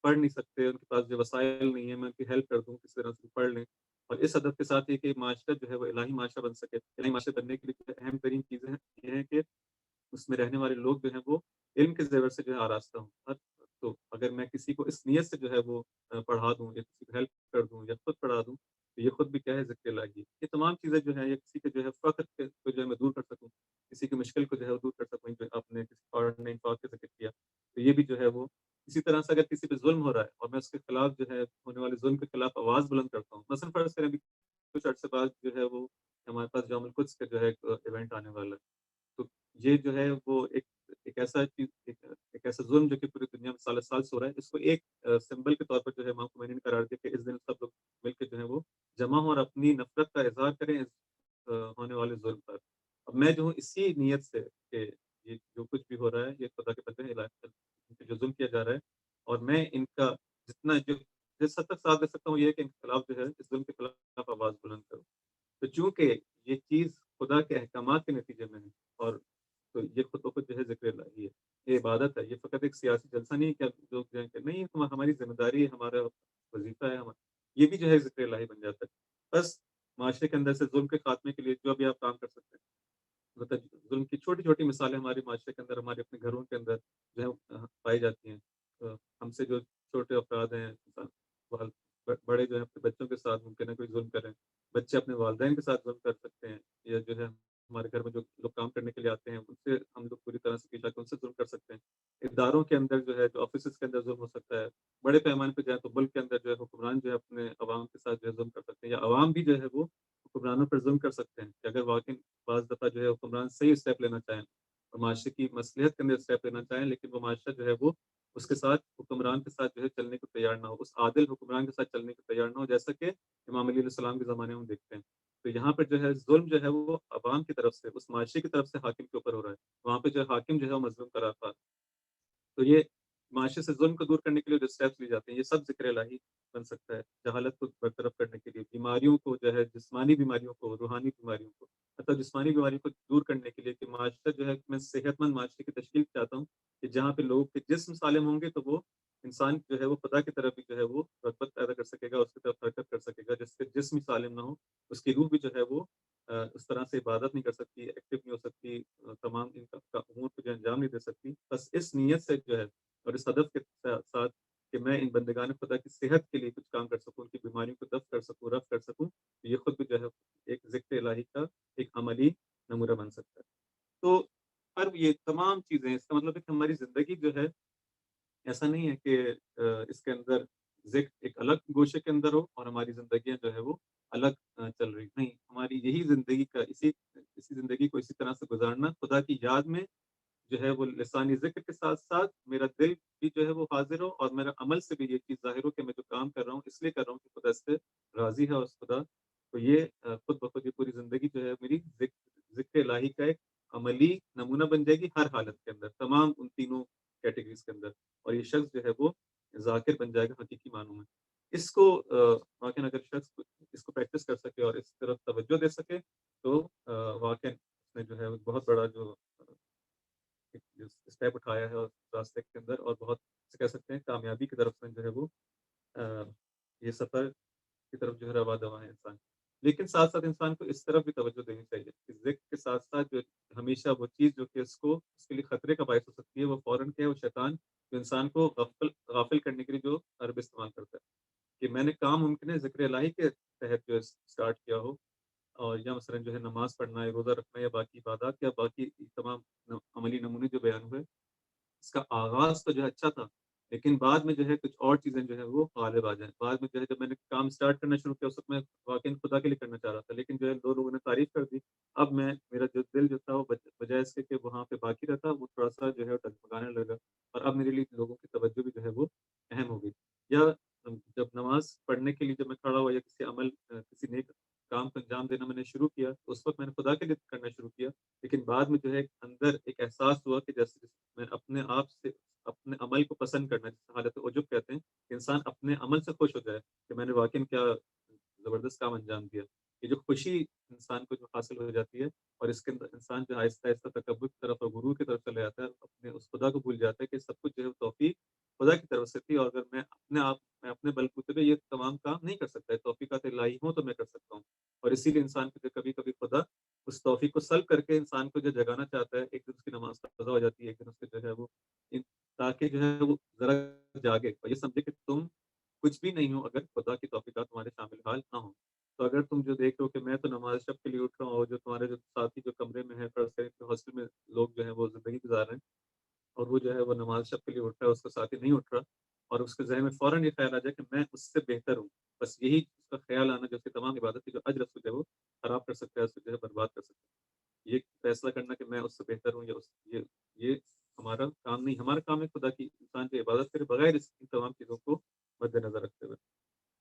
پڑھ نہیں سکتے، ان کے پاس جو وسائل نہیں ہیں، میں ان کی ہیلپ کر دوں کس طرح سے پڑھ لیں. اور اس ہدف کے ساتھ یہ کہ معاشرہ جو ہے وہ الہی معاشرہ بن سکے. الہی معاشرہ بننے کے لیے اہم ترین چیزیں یہ ہیں کہ اس میں رہنے والے لوگ جو ہیں وہ علم کے زیور سے جو ہے آراستہ ہوں. تو اگر میں کسی کو اس نیت سے جو ہے وہ پڑھا دوں یا کسی کو ہیلپ کر دوں یا خود پڑھا دوں، تو یہ خود بھی کیا ہے، ذکر الہی ہے. یہ تمام چیزیں جو ہیں، یا کسی کے جو ہے فقر کو جو ہے میں دور کر سکوں، کسی کی مشکل کو جو ہے وہ دور کر سکوں، جو آپ نے کسی اور نے انفاق کا ذکر کیا، تو یہ بھی جو ہے وہ اسی طرح سے اگر کسی پہ ظلم ہو رہا ہے اور میں اس کے خلاف جو ہے ہونے والے ظلم کے خلاف آواز بلند کرتا ہوں. مثلا فرض کریں ابھی کچھ عرصے بعد جو ہے وہ ہمارے پاس یوم القدس کا جو ہے ایونٹ آنے والا ہے، تو یہ جو ہے وہ ایک ایسا چیز، ایک ایسا ظلم جو کہ پوری دنیا میں سال سال سے ہو رہا ہے، اس کو ایک سمبل کے طور پر جو ہے امام خمینی نے قرار دیا کہ اس دن سب لوگ مل کے جو ہے وہ جمع ہوں اور اپنی نفرت کا اظہار کریں اس ہونے والے ظلم پر. اب میں جو ہوں اسی نیت سے کہ یہ جو کچھ بھی ہو رہا ہے یہ خدا کے بندے ہیں، جو ظلم کیا جا رہا ہے، اور میں ان کا جتنا جو جس حد تک ساتھ دے سکتا ہوں یہ ہے کہ ان کے خلاف جو ہے اس ظلم کے خلاف آواز بلند کروں. تو چونکہ یہ چیز خدا کے احکامات کے نتیجے میں ہے، اور تو یہ خود بخود جو ہے ذکر الہی ہے، یہ عبادت ہے. یہ فقط ایک سیاسی جلسہ نہیں ہے کہ لوگ جو ہے کہ نہیں، ہماری ذمہ داری ہے، ہمارا وظیفہ ہے، یہ بھی جو ہے ذکر الہی بن جاتا ہے. بس معاشرے کے اندر سے ظلم کے خاتمے کے لیے جو بھی آپ کام کر سکتے ہیں، مطلب ظلم کی چھوٹی چھوٹی مثالیں ہمارے معاشرے کے اندر، ہمارے اپنے گھروں کے اندر جو ہے پائی جاتی ہیں. ہم سے جو چھوٹے افراد ہیں، بڑے جو ہے اپنے بچوں کے ساتھ ممکن ہے کوئی ظلم کریں، بچے اپنے والدین کے ساتھ ظلم کر سکتے ہیں، یا جو ہے ہمارے گھر میں جو لوگ کام کرنے کے لیے آتے ہیں ان سے ہم لوگ پوری طرح سے پیچھا کے ان سے ظلم کر سکتے ہیں. اداروں کے اندر جو ہے، جو آفیسز کے اندر ظلم ہو سکتا ہے. بڑے پیمانے پہ جائیں تو ملک کے اندر جو ہے حکمران جو ہے اپنے عوام کے ساتھ جو ہے ظلم کر سکتے ہیں، یا عوام بھی جو ہے وہ حکمرانوں پر ظلم کر سکتے ہیں کہ اگر واقعی بعض دفعہ جو ہے حکمران صحیح اسٹیپ لینا چاہیں اور معاشرے کی مصلحت کے اندر اسٹیپ لینا چاہیں، لیکن وہ معاشرہ جو ہے وہ اس کے ساتھ حکمران کے ساتھ جو ہے چلنے کو تیار نہ ہو، اس عادل حکمران کے ساتھ چلنے کو تیار نہ ہو، جیسا کہ امام علیہ السلام کے زمانے میں ہم دیکھتے ہیں۔ تو یہاں پر جو ہے ظلم جو ہے وہ عوام کی طرف سے، اس معاشرے کی طرف سے حاکم کے اوپر ہو رہا ہے، وہاں پہ جو ہے حاکم جو ہے وہ مظلوم قرار پا رہا ہے۔ تو یہ معاشرے سے ظلم کو دور کرنے کے لیے جو اسٹیپس لی جاتے ہیں، یہ سب ذکر الہی بن سکتا ہے، جہالت کو برطرف کرنے کے لیے، بیماریوں کو جو ہے، جسمانی بیماریوں کو، روحانی بیماریوں کو، مطلب جسمانی بیماریوں کو دور کرنے کے لیے کہ معاشرہ جو ہے، میں صحت مند معاشرے کی تشکیل چاہتا ہوں کہ جہاں پہ لوگوں کے جسم سالم ہوں گے تو وہ انسان جو ہے وہ خدا کی طرف بھی جو ہے وہ رغبت پیدا کر سکے گا، اس کی طرف حرکت کر سکے گا۔ جس کے جسم سالم نہ ہو، اس کی روح بھی جو ہے وہ اس طرح سے عبادت نہیں کر سکتی، ایکٹیو نہیں ہو سکتی، تمام ان کا امور کو جو انجام نہیں دے سکتی۔ بس اس نیت سے جو ہے اور اس ہدف کے ساتھ کہ میں ان بندگان خدا کی صحت کے لیے کچھ کام کر سکوں، ان کی بیماریوں کو دفع کر سکوں، رفع کر سکوں، تو یہ خود بھی جو ہے ایک ذکر الہی کا ایک عملی نمونہ بن سکتا ہے۔ تو پر یہ تمام چیزیں، اس کا مطلب ہے کہ ہماری زندگی جو ہے ایسا نہیں ہے کہ اس کے اندر ذکر ایک الگ گوشے کے اندر ہو اور ہماری زندگیاں جو ہے وہ الگ چل رہی، نہیں، ہماری یہی زندگی کا اسی زندگی کو اسی طرح سے گزارنا، خدا کی یاد میں جو ہے وہ لسانی ذکر کے ساتھ ساتھ میرا دل بھی جو ہے وہ حاضر ہو اور میرا عمل سے بھی یہ چیز ظاہر ہو کہ میں جو کام کر رہا ہوں اس لیے کر رہا ہوں کہ خدا اس سے راضی ہے، اور اس خدا تو یہ خود بخود یہ پوری زندگی جو ہے میری ذکر الہی کا ایک عملی نمونہ بن جائے گی ہر حالت کے اندر، تمام ان تینوں کیٹیگریز کے اندر، اور یہ شخص جو ہے وہ ذاکر بن جائے گا حقیقی معنوں میں۔ اس کو واقعاً اگر شخص اس کو پریکٹس کر سکے اور اس طرف توجہ دے سکے تو واقعاً اس نے جو ہے بہت بڑا جو اسٹیپ اٹھایا ہے اور راستے کے اندر، اور بہت سے کہہ سکتے ہیں کامیابی کی طرف سے جو ہے وہ یہ سفر کی طرف جو ہے روا دوا ہے انسان۔ لیکن ساتھ ساتھ انسان کو اس طرف بھی توجہ دینی چاہیے کہ ذکر کے ساتھ ساتھ جو ہمیشہ وہ چیز جو کہ اس کے لیے خطرے کا باعث ہو سکتی ہے، وہ فوراً کیا ہے، وہ شیطان جو انسان کو غافل کرنے کے لیے جو عرب استعمال کرتا ہے کہ میں نے کام ممکن ہے ذکر الہی کے تحت جو اسٹارٹ کیا ہو، اور یا مثلا جو ہے نماز پڑھنا ہے، روزہ رکھنا ہے، یا باقی عبادات یا باقی تمام عملی نمونے جو بیان ہوئے، اس کا آغاز تو جو ہے اچھا تھا، لیکن بعد میں جو ہے کچھ اور چیزیں جو ہے وہ غالب آ جائیں۔ بعد میں جو ہے جب میں نے کام سٹارٹ کرنا شروع کیا، اس وقت میں واقعی خدا کے لیے کرنا چاہ رہا تھا، لیکن جو ہے دو لوگوں نے تعریف کر دی، اب میرا جو دل جو تھا وہ بجائے اس کے کہ وہاں پہ باقی رہتا، وہ تھوڑا سا جو ہے ڈگمگانے لگا، اور اب میرے لیے لوگوں کی توجہ بھی جو ہے وہ اہم ہو گئی۔ یا جب نماز پڑھنے کے لیے جب میں کھڑا ہوا یا کسی عمل کسی نیک کام کو انجام دینا میں نے شروع کیا، تو اس وقت میں نے خدا کے لیے کرنا شروع کیا، لیکن بعد میں جو ہے اندر ایک احساس ہوا کہ جیسے میں اپنے آپ سے اپنے عمل کو پسند کرنا، جس حالت عجب کہتے ہیں کہ انسان اپنے عمل سے خوش ہو جائے کہ میں نے واقعی کیا زبردست کام انجام دیا، یہ جو خوشی انسان کو جو حاصل ہو جاتی ہے، اور اس کے اندر انسان جو آہستہ آہستہ تکبر کی طرف اور غرور کی طرف چلا جاتا ہے، اپنے اس خدا کو بھول جاتا ہے کہ سب کچھ جو ہے توفیق خدا کی طرف سے تھی، اور اگر میں اپنے بلبوتے پہ یہ تمام کام نہیں کر سکتا ہے، توفیقات الہی ہوں تو میں کر سکتا ہوں، اور اسی لیے انسان کو کبھی کبھی خدا اس توفیق کو سلب کر کے انسان کو جو جگانا چاہتا ہے، ایک دن اس کی نماز قضا ہو جاتی ہے، ایک دن اس کے جو ہے وہ تاکہ جو ہے وہ ذرا جاگے اور یہ سمجھے کہ تم کچھ بھی نہیں ہو اگر خدا کی توفیقات تمہارے شامل حال نہ ہوں۔ تو اگر تم جو دیکھ رہے ہو کہ میں تو نماز شب کے لیے اٹھ رہا ہوں، اور جو تمہارے جو ساتھی جو کمرے میں ہے، ہاسٹل میں لوگ جو ہیں وہ زندگی گزار رہے ہیں، اور وہ جو ہے وہ نماز شب کے لیے اٹھ رہا ہے، اس کا ساتھی نہیں اٹھ رہا، اور اس کے ذہن میں فوراً یہ خیال آ جائے کہ میں اس سے بہتر ہوں، بس یہی اس کا خیال آنا جو اس کی تمام عبادت کی جو اجر اس کو جو ہے وہ خراب کر سکتا ہے، اس کو جو ہے برباد کر سکتا ہے۔ یہ فیصلہ کرنا کہ میں اس سے بہتر ہوں، یا یہ ہمارا کام نہیں، ہمارا کام ہے خدا کی انسان کی عبادت کرے بغیر اس ان تمام چیزوں کو مد نظر رکھتے ہوئے۔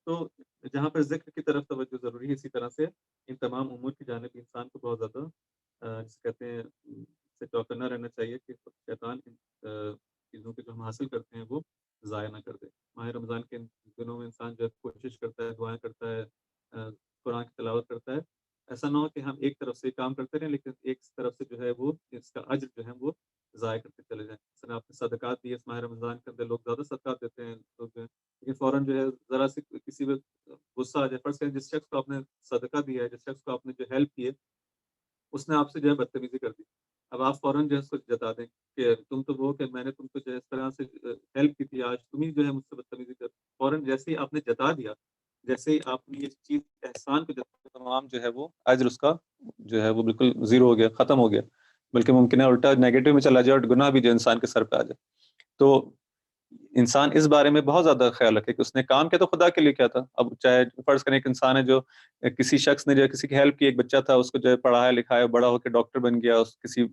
تو جہاں پر ذکر کی طرف توجہ ضروری ہے، اسی طرح سے ان تمام امور کی جانب انسان کو بہت زیادہ جسے کہتے ہیں سے چوکنا رہنا چاہیے کہ شیطان ان چیزوں کے جو ہم حاصل کرتے ہیں وہ ضائع نہ کر دے۔ ماہ رمضان کے دنوں میں انسان جو کوشش کرتا ہے، دعائیں کرتا ہے، قرآن کی تلاوت کرتا ہے، ایسا نہ ہو کہ ہم ایک طرف سے کام کرتے رہیں لیکن ایک طرف سے جو ہے وہ اس کا اجر جو ہے وہ ضائع کرتے چلے جائیں۔ مثلا آپ نے صدقات دیے، اس ماہ رمضان کے اندر لوگ زیادہ صدقات دیتے ہیں، لوگ جو ہے لیکن فوراً جو ہے ذرا سی کسی بھی غصہ آ جائے، فرض کریں جس شخص کو آپ نے صدقہ دیا ہے، جس شخص کو آپ نے جو ہیلپ کی ہے، اس نے آپ سے جو ہے بدتمیزی کر دی، اب آپ فوراً جو ہے اس کو جتا دیں کہ تم تو وہ کہ میں نے تم کو جو ہے اس طرح سے ہیلپ کی تھی، آج تم ہی جو ہے مجھ سے بدتمیزی کر، فوراً جیسے ہی آپ نے جتا دیا، جیسے ہی آپ نے یہ چیز احسان کو جتا، تمام جو ہے وہ اجر اس کا جو ہے وہ بالکل زیرو ہو گیا، ختم ہو گیا، بلکہ ممکن ہے الٹا نیگیٹو میں چلا جائے اور گناہ بھی جو انسان کے سر پہ آ جائے۔ تو انسان اس بارے میں بہت زیادہ خیال رکھے کہ اس نے کام کیا تو خدا کے لیے کیا تھا. اب چاہے فرض کریں ایک انسان ہے جو کسی شخص نے جو کسی کی ہیلپ کی, ایک بچہ تھا اس کو جو ہے پڑھایا لکھایا, بڑا ہو کے ڈاکٹر بن گیا, اس کسی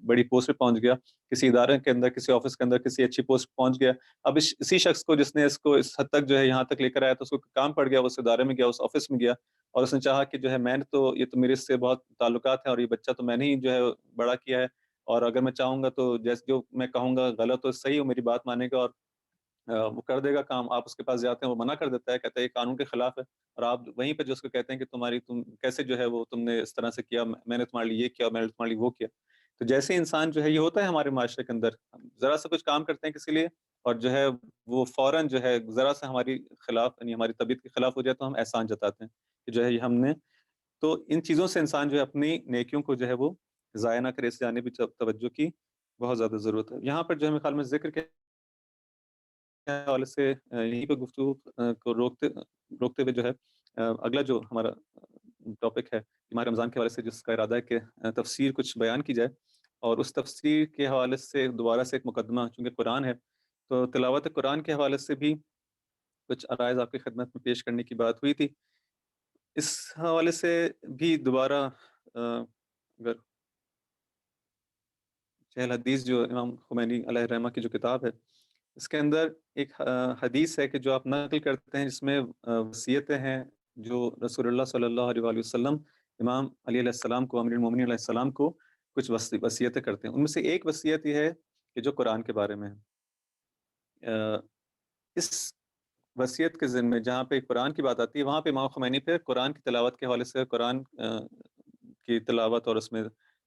بڑی پوسٹ پہ پہنچ گیا, کسی ادارے کے اندر کسی آفس کے اندر کسی اچھی پوسٹ پہ پہنچ گیا. اب اسی شخص کو جس نے اس کو اس حد تک جو ہے یہاں تک لے کر آیا تو اس کو کام پڑ گیا, اس ادارے میں گیا, اس آفس میں گیا, اور اس نے چاہا کہ جو ہے میں نے تو یہ تو میرے سے بہت تعلقات ہیں اور یہ بچہ تو میں نے ہی جو ہے بڑا کیا ہے, اور اگر میں چاہوں گا تو جیسے جو میں کہوں گا غلط تو صحیح ہو, میری بات مانے گا اور وہ کر دے گا کام. آپ اس کے پاس جاتے ہیں, وہ منع کر دیتا ہے, کہتا ہے یہ قانون کے خلاف ہے, اور آپ وہیں پہ جو اس کو کہتے ہیں کہ تم کیسے جو ہے وہ تم نے اس طرح سے کیا, میں نے تمہارے لیے یہ کیا, میں نے تمہارے لیے وہ کیا. تو جیسے انسان جو ہے یہ ہوتا ہے ہمارے معاشرے کے اندر, ذرا سا کچھ کام کرتے ہیں کسی لیے اور جو ہے وہ فوراً جو ہے ذرا سا ہماری خلاف یعنی ہماری طبیعت کے خلاف ہو جائے تو ہم احسان جتاتے ہیں کہ جو ہے یہ ہم نے. تو ان چیزوں سے انسان جو ہے اپنی نیکیوں کو جو ہے وہ ضائع نہ کرے, اس جانب توجہ کی بہت زیادہ ضرورت ہے. یہاں پر جو ہے میرے خیال میں ذکر کے حوالے سے یہیں پہ گفتگو کو روکتے ہوئے جو ہے اگلا جو ہمارا ٹاپک ہے ماہ رمضان کے حوالے سے, جس کا ارادہ ہے کہ تفسیر کچھ بیان کی جائے, اور اس تفسیر کے حوالے سے دوبارہ سے ایک مقدمہ چونکہ قرآن ہے تو تلاوت قرآن کے حوالے سے بھی کچھ عرائض آپ کی خدمت میں پیش کرنے کی بات ہوئی تھی. اس حوالے سے بھی دوبارہ اگر چہل حدیث جو امام خمینی علیہ الرحمہ کی جو کتاب ہے, اس کے اندر ایک حدیث ہے کہ جو آپ نقل کرتے ہیں جس میں وصیتیں ہیں جو رسول اللہ صلی اللہ علیہ وآلہ وسلم امام علی علیہ السلام کو, امیر المومنین علیہ السلام کو کچھ وصیتیں کرتے ہیں. ان میں سے ایک وصیت یہ ہے کہ جو قرآن کے بارے میں ہے. اس وصیت کے ذمے جہاں پہ قرآن کی بات آتی ہے وہاں پہ امام خمینی پہ قرآن کی تلاوت کے حوالے سے, قرآن کی تلاوت اور اس میں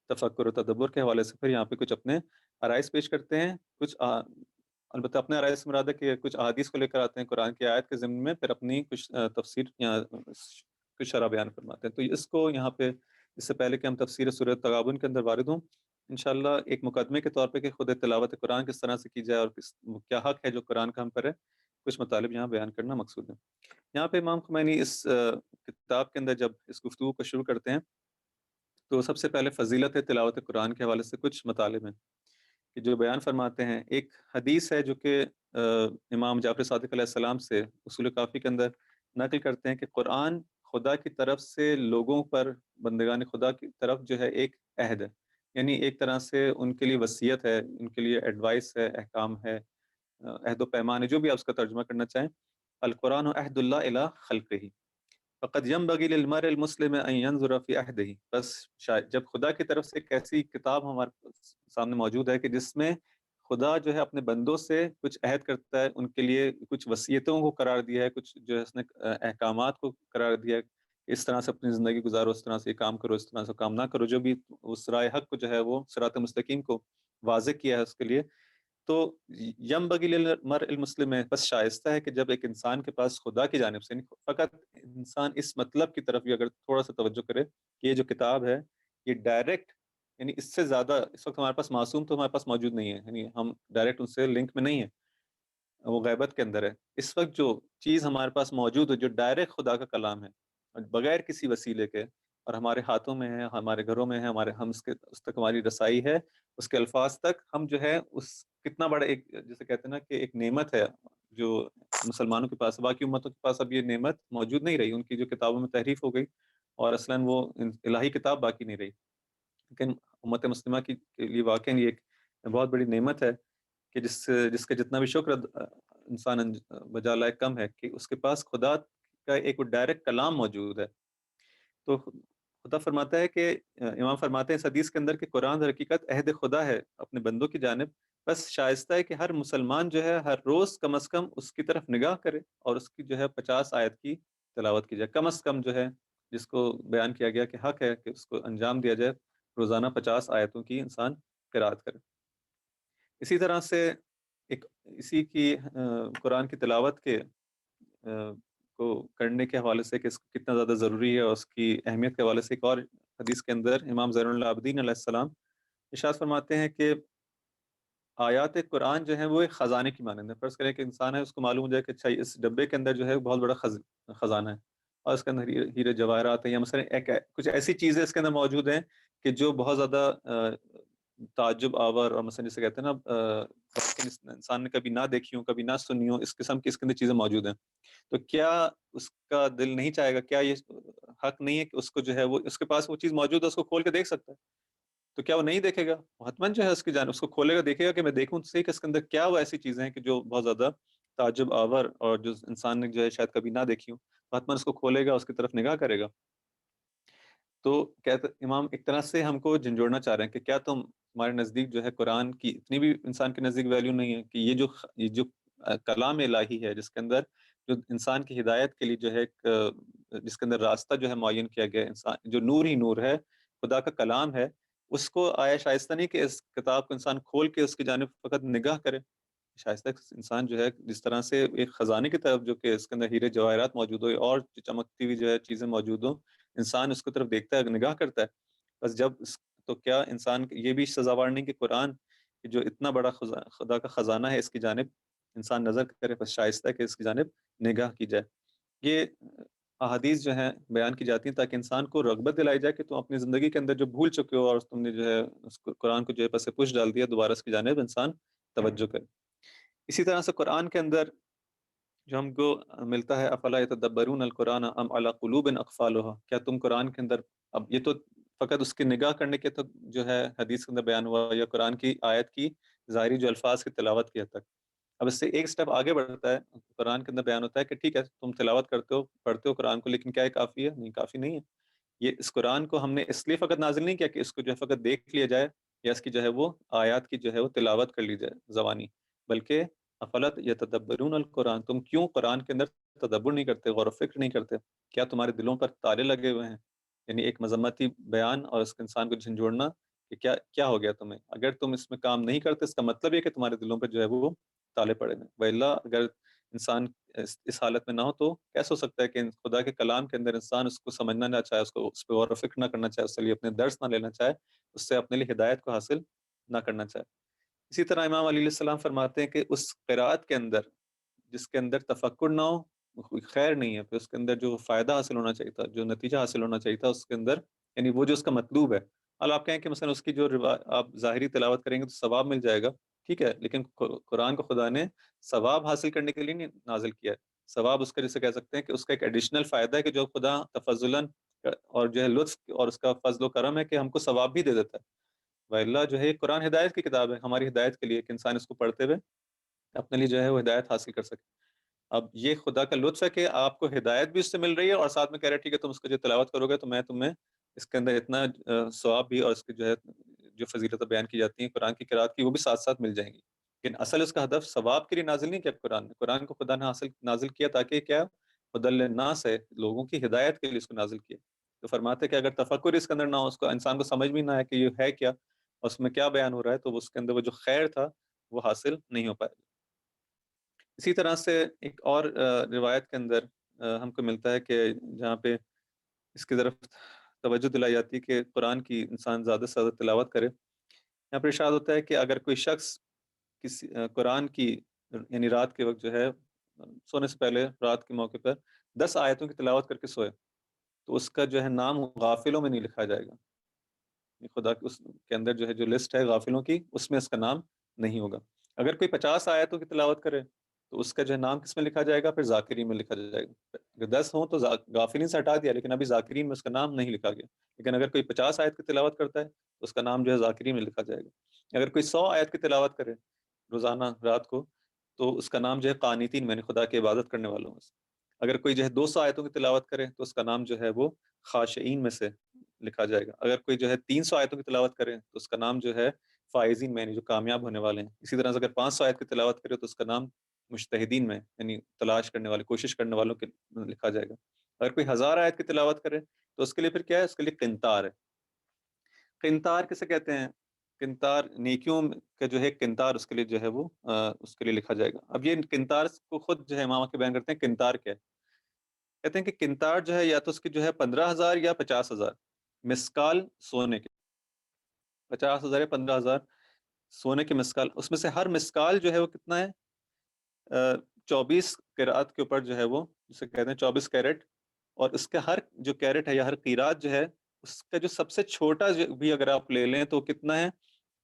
تفکر و تدبر کے حوالے سے پھر یہاں پہ کچھ اپنے عرائض پیش کرتے ہیں. کچھ البتہ اپنے عرائض سے مراد ہے کہ کچھ احادیث کو لے کر آتے ہیں قرآن کی آیت کے ضمن میں, پھر اپنی کچھ تفسیر یا کچھ شرح بیان فرماتے ہیں. تو اس کو یہاں پہ اس سے پہلے کہ ہم تفسیر سورۃ التغابن کے اندر وارد ہوں, انشاءاللہ ایک مقدمے کے طور پہ کہ خود تلاوت قرآن کس طرح سے کی جائے اور کیا حق ہے جو قرآن کا ہم پر ہے, کچھ مطالب یہاں بیان کرنا مقصود ہے. یہاں پہ امام خمینی اس کتاب کے اندر جب اس گفتگو کو شروع کرتے ہیں تو سب سے پہلے فضیلت تلاوت قرآن کے حوالے سے کچھ مطالب ہیں کہ جو بیان فرماتے ہیں. ایک حدیث ہے جو کہ امام جعفر صادق علیہ السلام سے اصول کافی کے اندر نقل کرتے ہیں کہ قرآن خدا کی طرف سے لوگوں پر, بندگان خدا کی طرف جو ہے ایک عہد ہے, یعنی ایک طرح سے ان کے لیے وصیت ہے, ان کے لیے ایڈوائس ہے, احکام ہے, عہد و پیمان ہے, جو بھی آپ اس کا ترجمہ کرنا چاہیں. القرآن عہد اللہ الی خلقہ فقد ينبغي للمرء المسلم ان ينظر في عہدہ. بس جب خدا کی طرف سے ایک ایسی کتاب ہمارے سامنے موجود ہے کہ جس میں خدا جو ہے اپنے بندوں سے کچھ عہد کرتا ہے, ان کے لیے کچھ وصیتوں کو قرار دیا ہے, کچھ جو ہے اس نے احکامات کو قرار دیا ہے, اس طرح سے اپنی زندگی گزارو, اس طرح سے کام کرو, اس طرح سے کام نہ کرو, جو بھی اس رائے حق کو جو ہے وہ صراط مستقیم کو واضح کیا ہے اس کے لیے. تو ینبغی للمرء المسلم ہے, بس شائستہ ہے کہ جب ایک انسان کے پاس خدا کی جانب سے, فقط انسان اس مطلب کی طرف بھی اگر تھوڑا سا توجہ کرے کہ یہ جو کتاب ہے یہ ڈائریکٹ, یعنی اس سے زیادہ اس وقت ہمارے پاس معصوم تو ہمارے پاس موجود نہیں ہے, یعنی ہم ڈائریکٹ ان سے لنک میں نہیں ہے, وہ غیبت کے اندر ہے. اس وقت جو چیز ہمارے پاس موجود ہے جو ڈائریکٹ خدا کا کلام ہے بغیر کسی وسیلے کے, اور ہمارے ہاتھوں میں ہے, ہمارے گھروں میں ہے, ہم اس تک ہماری رسائی ہے, اس کے الفاظ تک ہم جو ہے اس کتنا بڑا ایک جیسے کہتے ہیں نا کہ ایک نعمت ہے جو مسلمانوں کے پاس, باقی امتوں کے پاس اب یہ نعمت موجود نہیں رہی, ان کی جو کتابوں میں تحریف ہو گئی اور اصلاً وہ الہی کتاب باقی نہیں رہی. لیکن امت مسلمہ کے لیے واقعی یہ ایک بہت بڑی نعمت ہے کہ جس کا جتنا بھی شکر انسان بجا لائق کم ہے کہ اس کے پاس خدا کا ایک ڈائریکٹ کلام موجود ہے. تو خدا فرماتا ہے کہ امام فرماتے ہیں اس حدیث کے اندر کہ قرآن در حقیقت عہد خدا ہے اپنے بندوں کی جانب, بس شائستہ ہے کہ ہر مسلمان جو ہے ہر روز کم از کم اس کی طرف نگاہ کرے اور اس کی جو ہے 50 آیت کی تلاوت کی جائے, کم از کم جو ہے جس کو بیان کیا گیا کہ حق ہے کہ اس کو انجام دیا جائے, روزانہ 50 آیتوں کی انسان قرات کرے. اسی طرح سے اسی کی قرآن کی تلاوت کے کو کرنے کے حوالے سے کہ اس کو کتنا زیادہ ضروری ہے اور اس کی اہمیت کے حوالے سے ایک اور حدیث کے اندر امام زین العابدین علیہ السلام ارشاد فرماتے ہیں کہ آیات قرآن جو ہیں وہ ایک خزانے کی مانند ہے. فرض کریں کہ انسان ہے, اس کو معلوم ہو جائے کہ اچھا اس ڈبے کے اندر جو ہے بہت بڑا خزانہ ہے اور اس کے اندر ہیرے جواہرات ہیں, یا مثلا کچھ ایسی چیزیں اس کے اندر موجود ہیں کہ جو بہت زیادہ تعجب آور اور مثلا جسے کہتے ہیں نا انسان نے کبھی نہ دیکھی ہوں کبھی نہ سنی ہوں، اس قسم کی اس کے اندر چیزیں موجود ہیں، تو کیا اس کا دل نہیں چاہے گا، کیا یہ حق نہیں ہے کہ اس کو جو ہے وہ اس کے پاس وہ چیز موجود ہے اس کو کھول کے دیکھ سکتا ہے؟ تو کیا وہ نہیں دیکھے گا؟ حتماً جو ہے اس کی جانب اس کو کھولے گا، دیکھے گا کہ میں دیکھوں تو صحیح کہ اس کے اندر کیا وہ ایسی چیزیں ہیں کہ جو بہت زیادہ تعجب آور اور جو انسان نے جو ہے شاید کبھی نہ دیکھی ہوں، تو حتماً اس کو کھولے گا، اس کی طرف نگاہ کرے گا۔ تو کہتے امام ایک طرح سے ہم کو جھنجھوڑنا چاہ رہے ہیں کہ کیا تمہارے نزدیک جو ہے قرآن کی اتنی بھی انسان کے نزدیک ویلیو نہیں ہے کہ یہ جو کلام الہی ہے، جس کے اندر جو انسان کی ہدایت کے لیے جو ہے ایک جس کے اندر راستہ جو ہے معین کیا گیا ہے، انسان جو نور ہی نور ہے، خدا کا کلام ہے، اس کو آیا شائستہ نہیں کہ اس کتاب کو انسان کھول کے اس کی جانب فقط نگاہ کرے؟ شائستہ انسان جو ہے جس طرح سے ایک خزانے کی طرف جو کہ اس کے اندر ہیرے جواہرات موجود ہو اور چمکتی ہوئی جو ہے چیزیں موجود ہوں، انسان اس کی طرف دیکھتا ہے، نگاہ کرتا ہے۔ بس جب تو کیا انسان یہ بھی سزاوار نہیں کہ قرآن جو اتنا بڑا خدا کا خزانہ ہے، اس کی جانب انسان نظر کرے؟ بس شائستہ ہے کہ اس کی جانب نگاہ کی جائے۔ یہ احادیث جو ہیں بیان کی جاتی ہیں تاکہ انسان کو رغبت دلائی جائے کہ تم اپنی زندگی کے اندر جو بھول چکے ہو اور تم نے جو ہے اس قرآن کو جو ہے پس پش ڈال دیا، دوبارہ اس کی جانب انسان توجہ کرے۔ اسی طرح سے قرآن کے اندر جو ہم کو ملتا ہے افلا یتدبرون القرآن ام علی قلوب اقفالها، کیا تم قرآن کے اندر، اب یہ تو فقط اس کی نگاہ کرنے کے تو جو ہے حدیث کے اندر بیان ہوا یا قرآن کی آیت کی ظاہری جو الفاظ کی تلاوت کی حد تک، اب اس سے ایک سٹیپ آگے بڑھتا ہے، قرآن کے اندر بیان ہوتا ہے کہ ٹھیک ہے تم تلاوت کرتے ہو پڑھتے ہو قرآن کو، لیکن کیا یہ کافی ہے؟ نہیں، کافی نہیں ہے۔ یہ اس قرآن کو ہم نے اس لیے فقط نازل نہیں کیا کہ اس کو جو ہے فقط دیکھ لیا جائے یا اس کی جو ہے وہ آیات کی جو ہے وہ تلاوت کر لی جائے زبانی، بلکہ افلت یتدبرون القرآن، تم کیوں قرآن کے اندر تدبر نہیں کرتے، غور و فکر نہیں کرتے؟ کیا تمہارے دلوں پر تالے لگے ہوئے ہیں؟ یعنی ایک مذمتی بیان اور اس انسان کو جھنجھوڑنا کہ کیا ہو گیا تمہیں؟ اگر تم اس میں کام نہیں کرتے اس کا مطلب یہ کہ تمہارے دلوں پر جو ہے وہ تالے پڑے ہوئے ہیں۔ وَإِلَّا اگر انسان اس حالت میں نہ ہو تو کیسے ہو سکتا ہے کہ خدا کے کلام کے اندر انسان اس کو سمجھنا نہ چاہے، اس کو اس پہ غور و فکر نہ کرنا چاہے، اس کے لیے اپنے درس نہ لینا چاہے، اس سے اپنے لیے ہدایت کو حاصل نہ کرنا چاہے؟ اسی طرح امام علیہ السلام فرماتے ہیں کہ اس قرات کے اندر جس کے اندر تفکر نہ ہو کوئی خیر نہیں ہے، پھر اس کے اندر جو فائدہ حاصل ہونا چاہیے تھا، جو نتیجہ حاصل ہونا چاہیے تھا اس کے اندر، یعنی وہ جو اس کا مطلوب ہے، اب آپ کہیں کہ مثلا اس کی جو آپ ظاہری تلاوت کریں گے تو ثواب مل جائے گا، ٹھیک ہے، لیکن قرآن کو خدا نے ثواب حاصل کرنے کے لیے نہیں نازل کیا ہے۔ ثواب اس کا جسے کہہ سکتے ہیں کہ اس کا ایک ایڈیشنل فائدہ ہے کہ جو خدا تفضلاً اور جو ہے لطف اور اس کا فضل و کرم ہے کہ ہم کو ثواب بھی دے دیتا ہے۔ وَإِلَّا جو ہے قرآن ہدایت کی کتاب ہے، ہماری ہدایت کے لیے کہ انسان اس کو پڑھتے ہوئے اپنے لیے جو ہے وہ ہدایت حاصل کر سکے۔ اب یہ خدا کا لطف ہے کہ آپ کو ہدایت بھی اس سے مل رہی ہے اور ساتھ میں کہہ رہے ٹھیک ہے تم اس کو جو تلاوت کرو گے تو میں تمہیں اس کے اندر اتنا ثواب بھی اور اس کی جو ہے جو فضیلت بیان کی جاتی ہیں قرآن کی قرات کی وہ بھی ساتھ ساتھ مل جائیں گی، لیکن اصل اس کا ہدف ثواب کے لیے نازل نہیں کیا قرآن نے، قرآن کو خدا نے نازل کیا تاکہ کیا ہدی للناس ہے، لوگوں کی ہدایت کے لیے اس کو نازل کیا۔ تو فرماتے کہ اگر تفکر اس کے اندر نہ ہو، اس کو انسان کو سمجھ بھی نہ ہے کہ یہ ہے کیا اور اس میں کیا بیان ہو رہا ہے، تو اس کے اندر وہ جو خیر تھا وہ حاصل نہیں ہو پائے گا۔ اسی طرح سے ایک اور روایت کے اندر ہم کو ملتا ہے کہ جہاں پہ اس کی طرف توجہ دلائی جاتی ہے کہ قرآن کی انسان زیادہ سے زیادہ تلاوت کرے۔ یہاں پر ارشاد ہوتا ہے کہ اگر کوئی شخص کسی قرآن کی یعنی رات کے وقت جو ہے سونے سے پہلے رات کے موقع پر 10 آیتوں کی تلاوت کر کے سوئے تو اس کا جو ہے نام غافلوں میں نہیں لکھا جائے گا، خدا اس کے اندر جو ہے جو لسٹ ہے غافلوں کی اس میں اس کا نام نہیں ہوگا۔ اگر کوئی 50 آیتوں کی تلاوت کرے تو اس کا جو ہے نام کس میں لکھا جائے گا؟ پھر ذاکرین میں لکھا جائے گا۔ اگر 10 ہوں تو غافلین سے ہٹا دیا لیکن ابھی ذاکرین میں اس کا نام نہیں لکھا گیا، لیکن اگر کوئی 50 آیت کی تلاوت کرتا ہے تو اس کا نام جو ہے ذاکرین میں لکھا جائے گا۔ اگر کوئی 100 آیت کی تلاوت کرے روزانہ رات کو تو اس کا نام جو ہے قانتین میں خدا کی عبادت کرنے والوں میں سے۔ اگر کوئی جو ہے 200 آیتوں کی تلاوت کرے تو اس کا نام جو ہے وہ خاشعین میں سے لکھا جائے گا۔ اگر کوئی جو ہے 300 آیتوں کی تلاوت کرے تو اس کا نام جو ہے فائزین میں، جو کامیاب ہونے والے ہیں۔ اسی طرح سے اگر 500 آیت کی تلاوت کرے تو اس کا نام مجتہدین میں یعنی تلاش کرنے والے، کوشش کرنے والوں کے لکھا جائے گا۔ اگر کوئی 1000 آیت کی تلاوت کرے تو اس کے لیے پھر کیا ہے؟ اس کے لیے قنطار ہے۔ قنطار کسے کہتے ہیں؟ قنطار نیکیوں کا جو ہے قنطار اس کے لیے جو ہے وہ اس کے لیے لکھا جائے گا۔ اب یہ قنطار کو خود جو ہے امام کے بیان کرتے ہیں قنطار کیا ہے؟ کہتے ہیں کہ قنطار جو ہے یا تو اس کی جو ہے 15,000 یا 50,000 مسکال سونے کے، 50,000 یا 15,000 سونے کے مسکال، اس میں سے ہر مسکال جو ہے وہ کتنا ہے؟ 24 قرات کے اوپر جو ہے وہ جسے کہتے ہیں 24 کیرٹ، اور اس کا ہر جو کیرٹ ہے یا ہر قیرات جو ہے اس کا جو سب سے چھوٹا بھی اگر آپ لے لیں تو کتنا ہے؟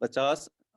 50,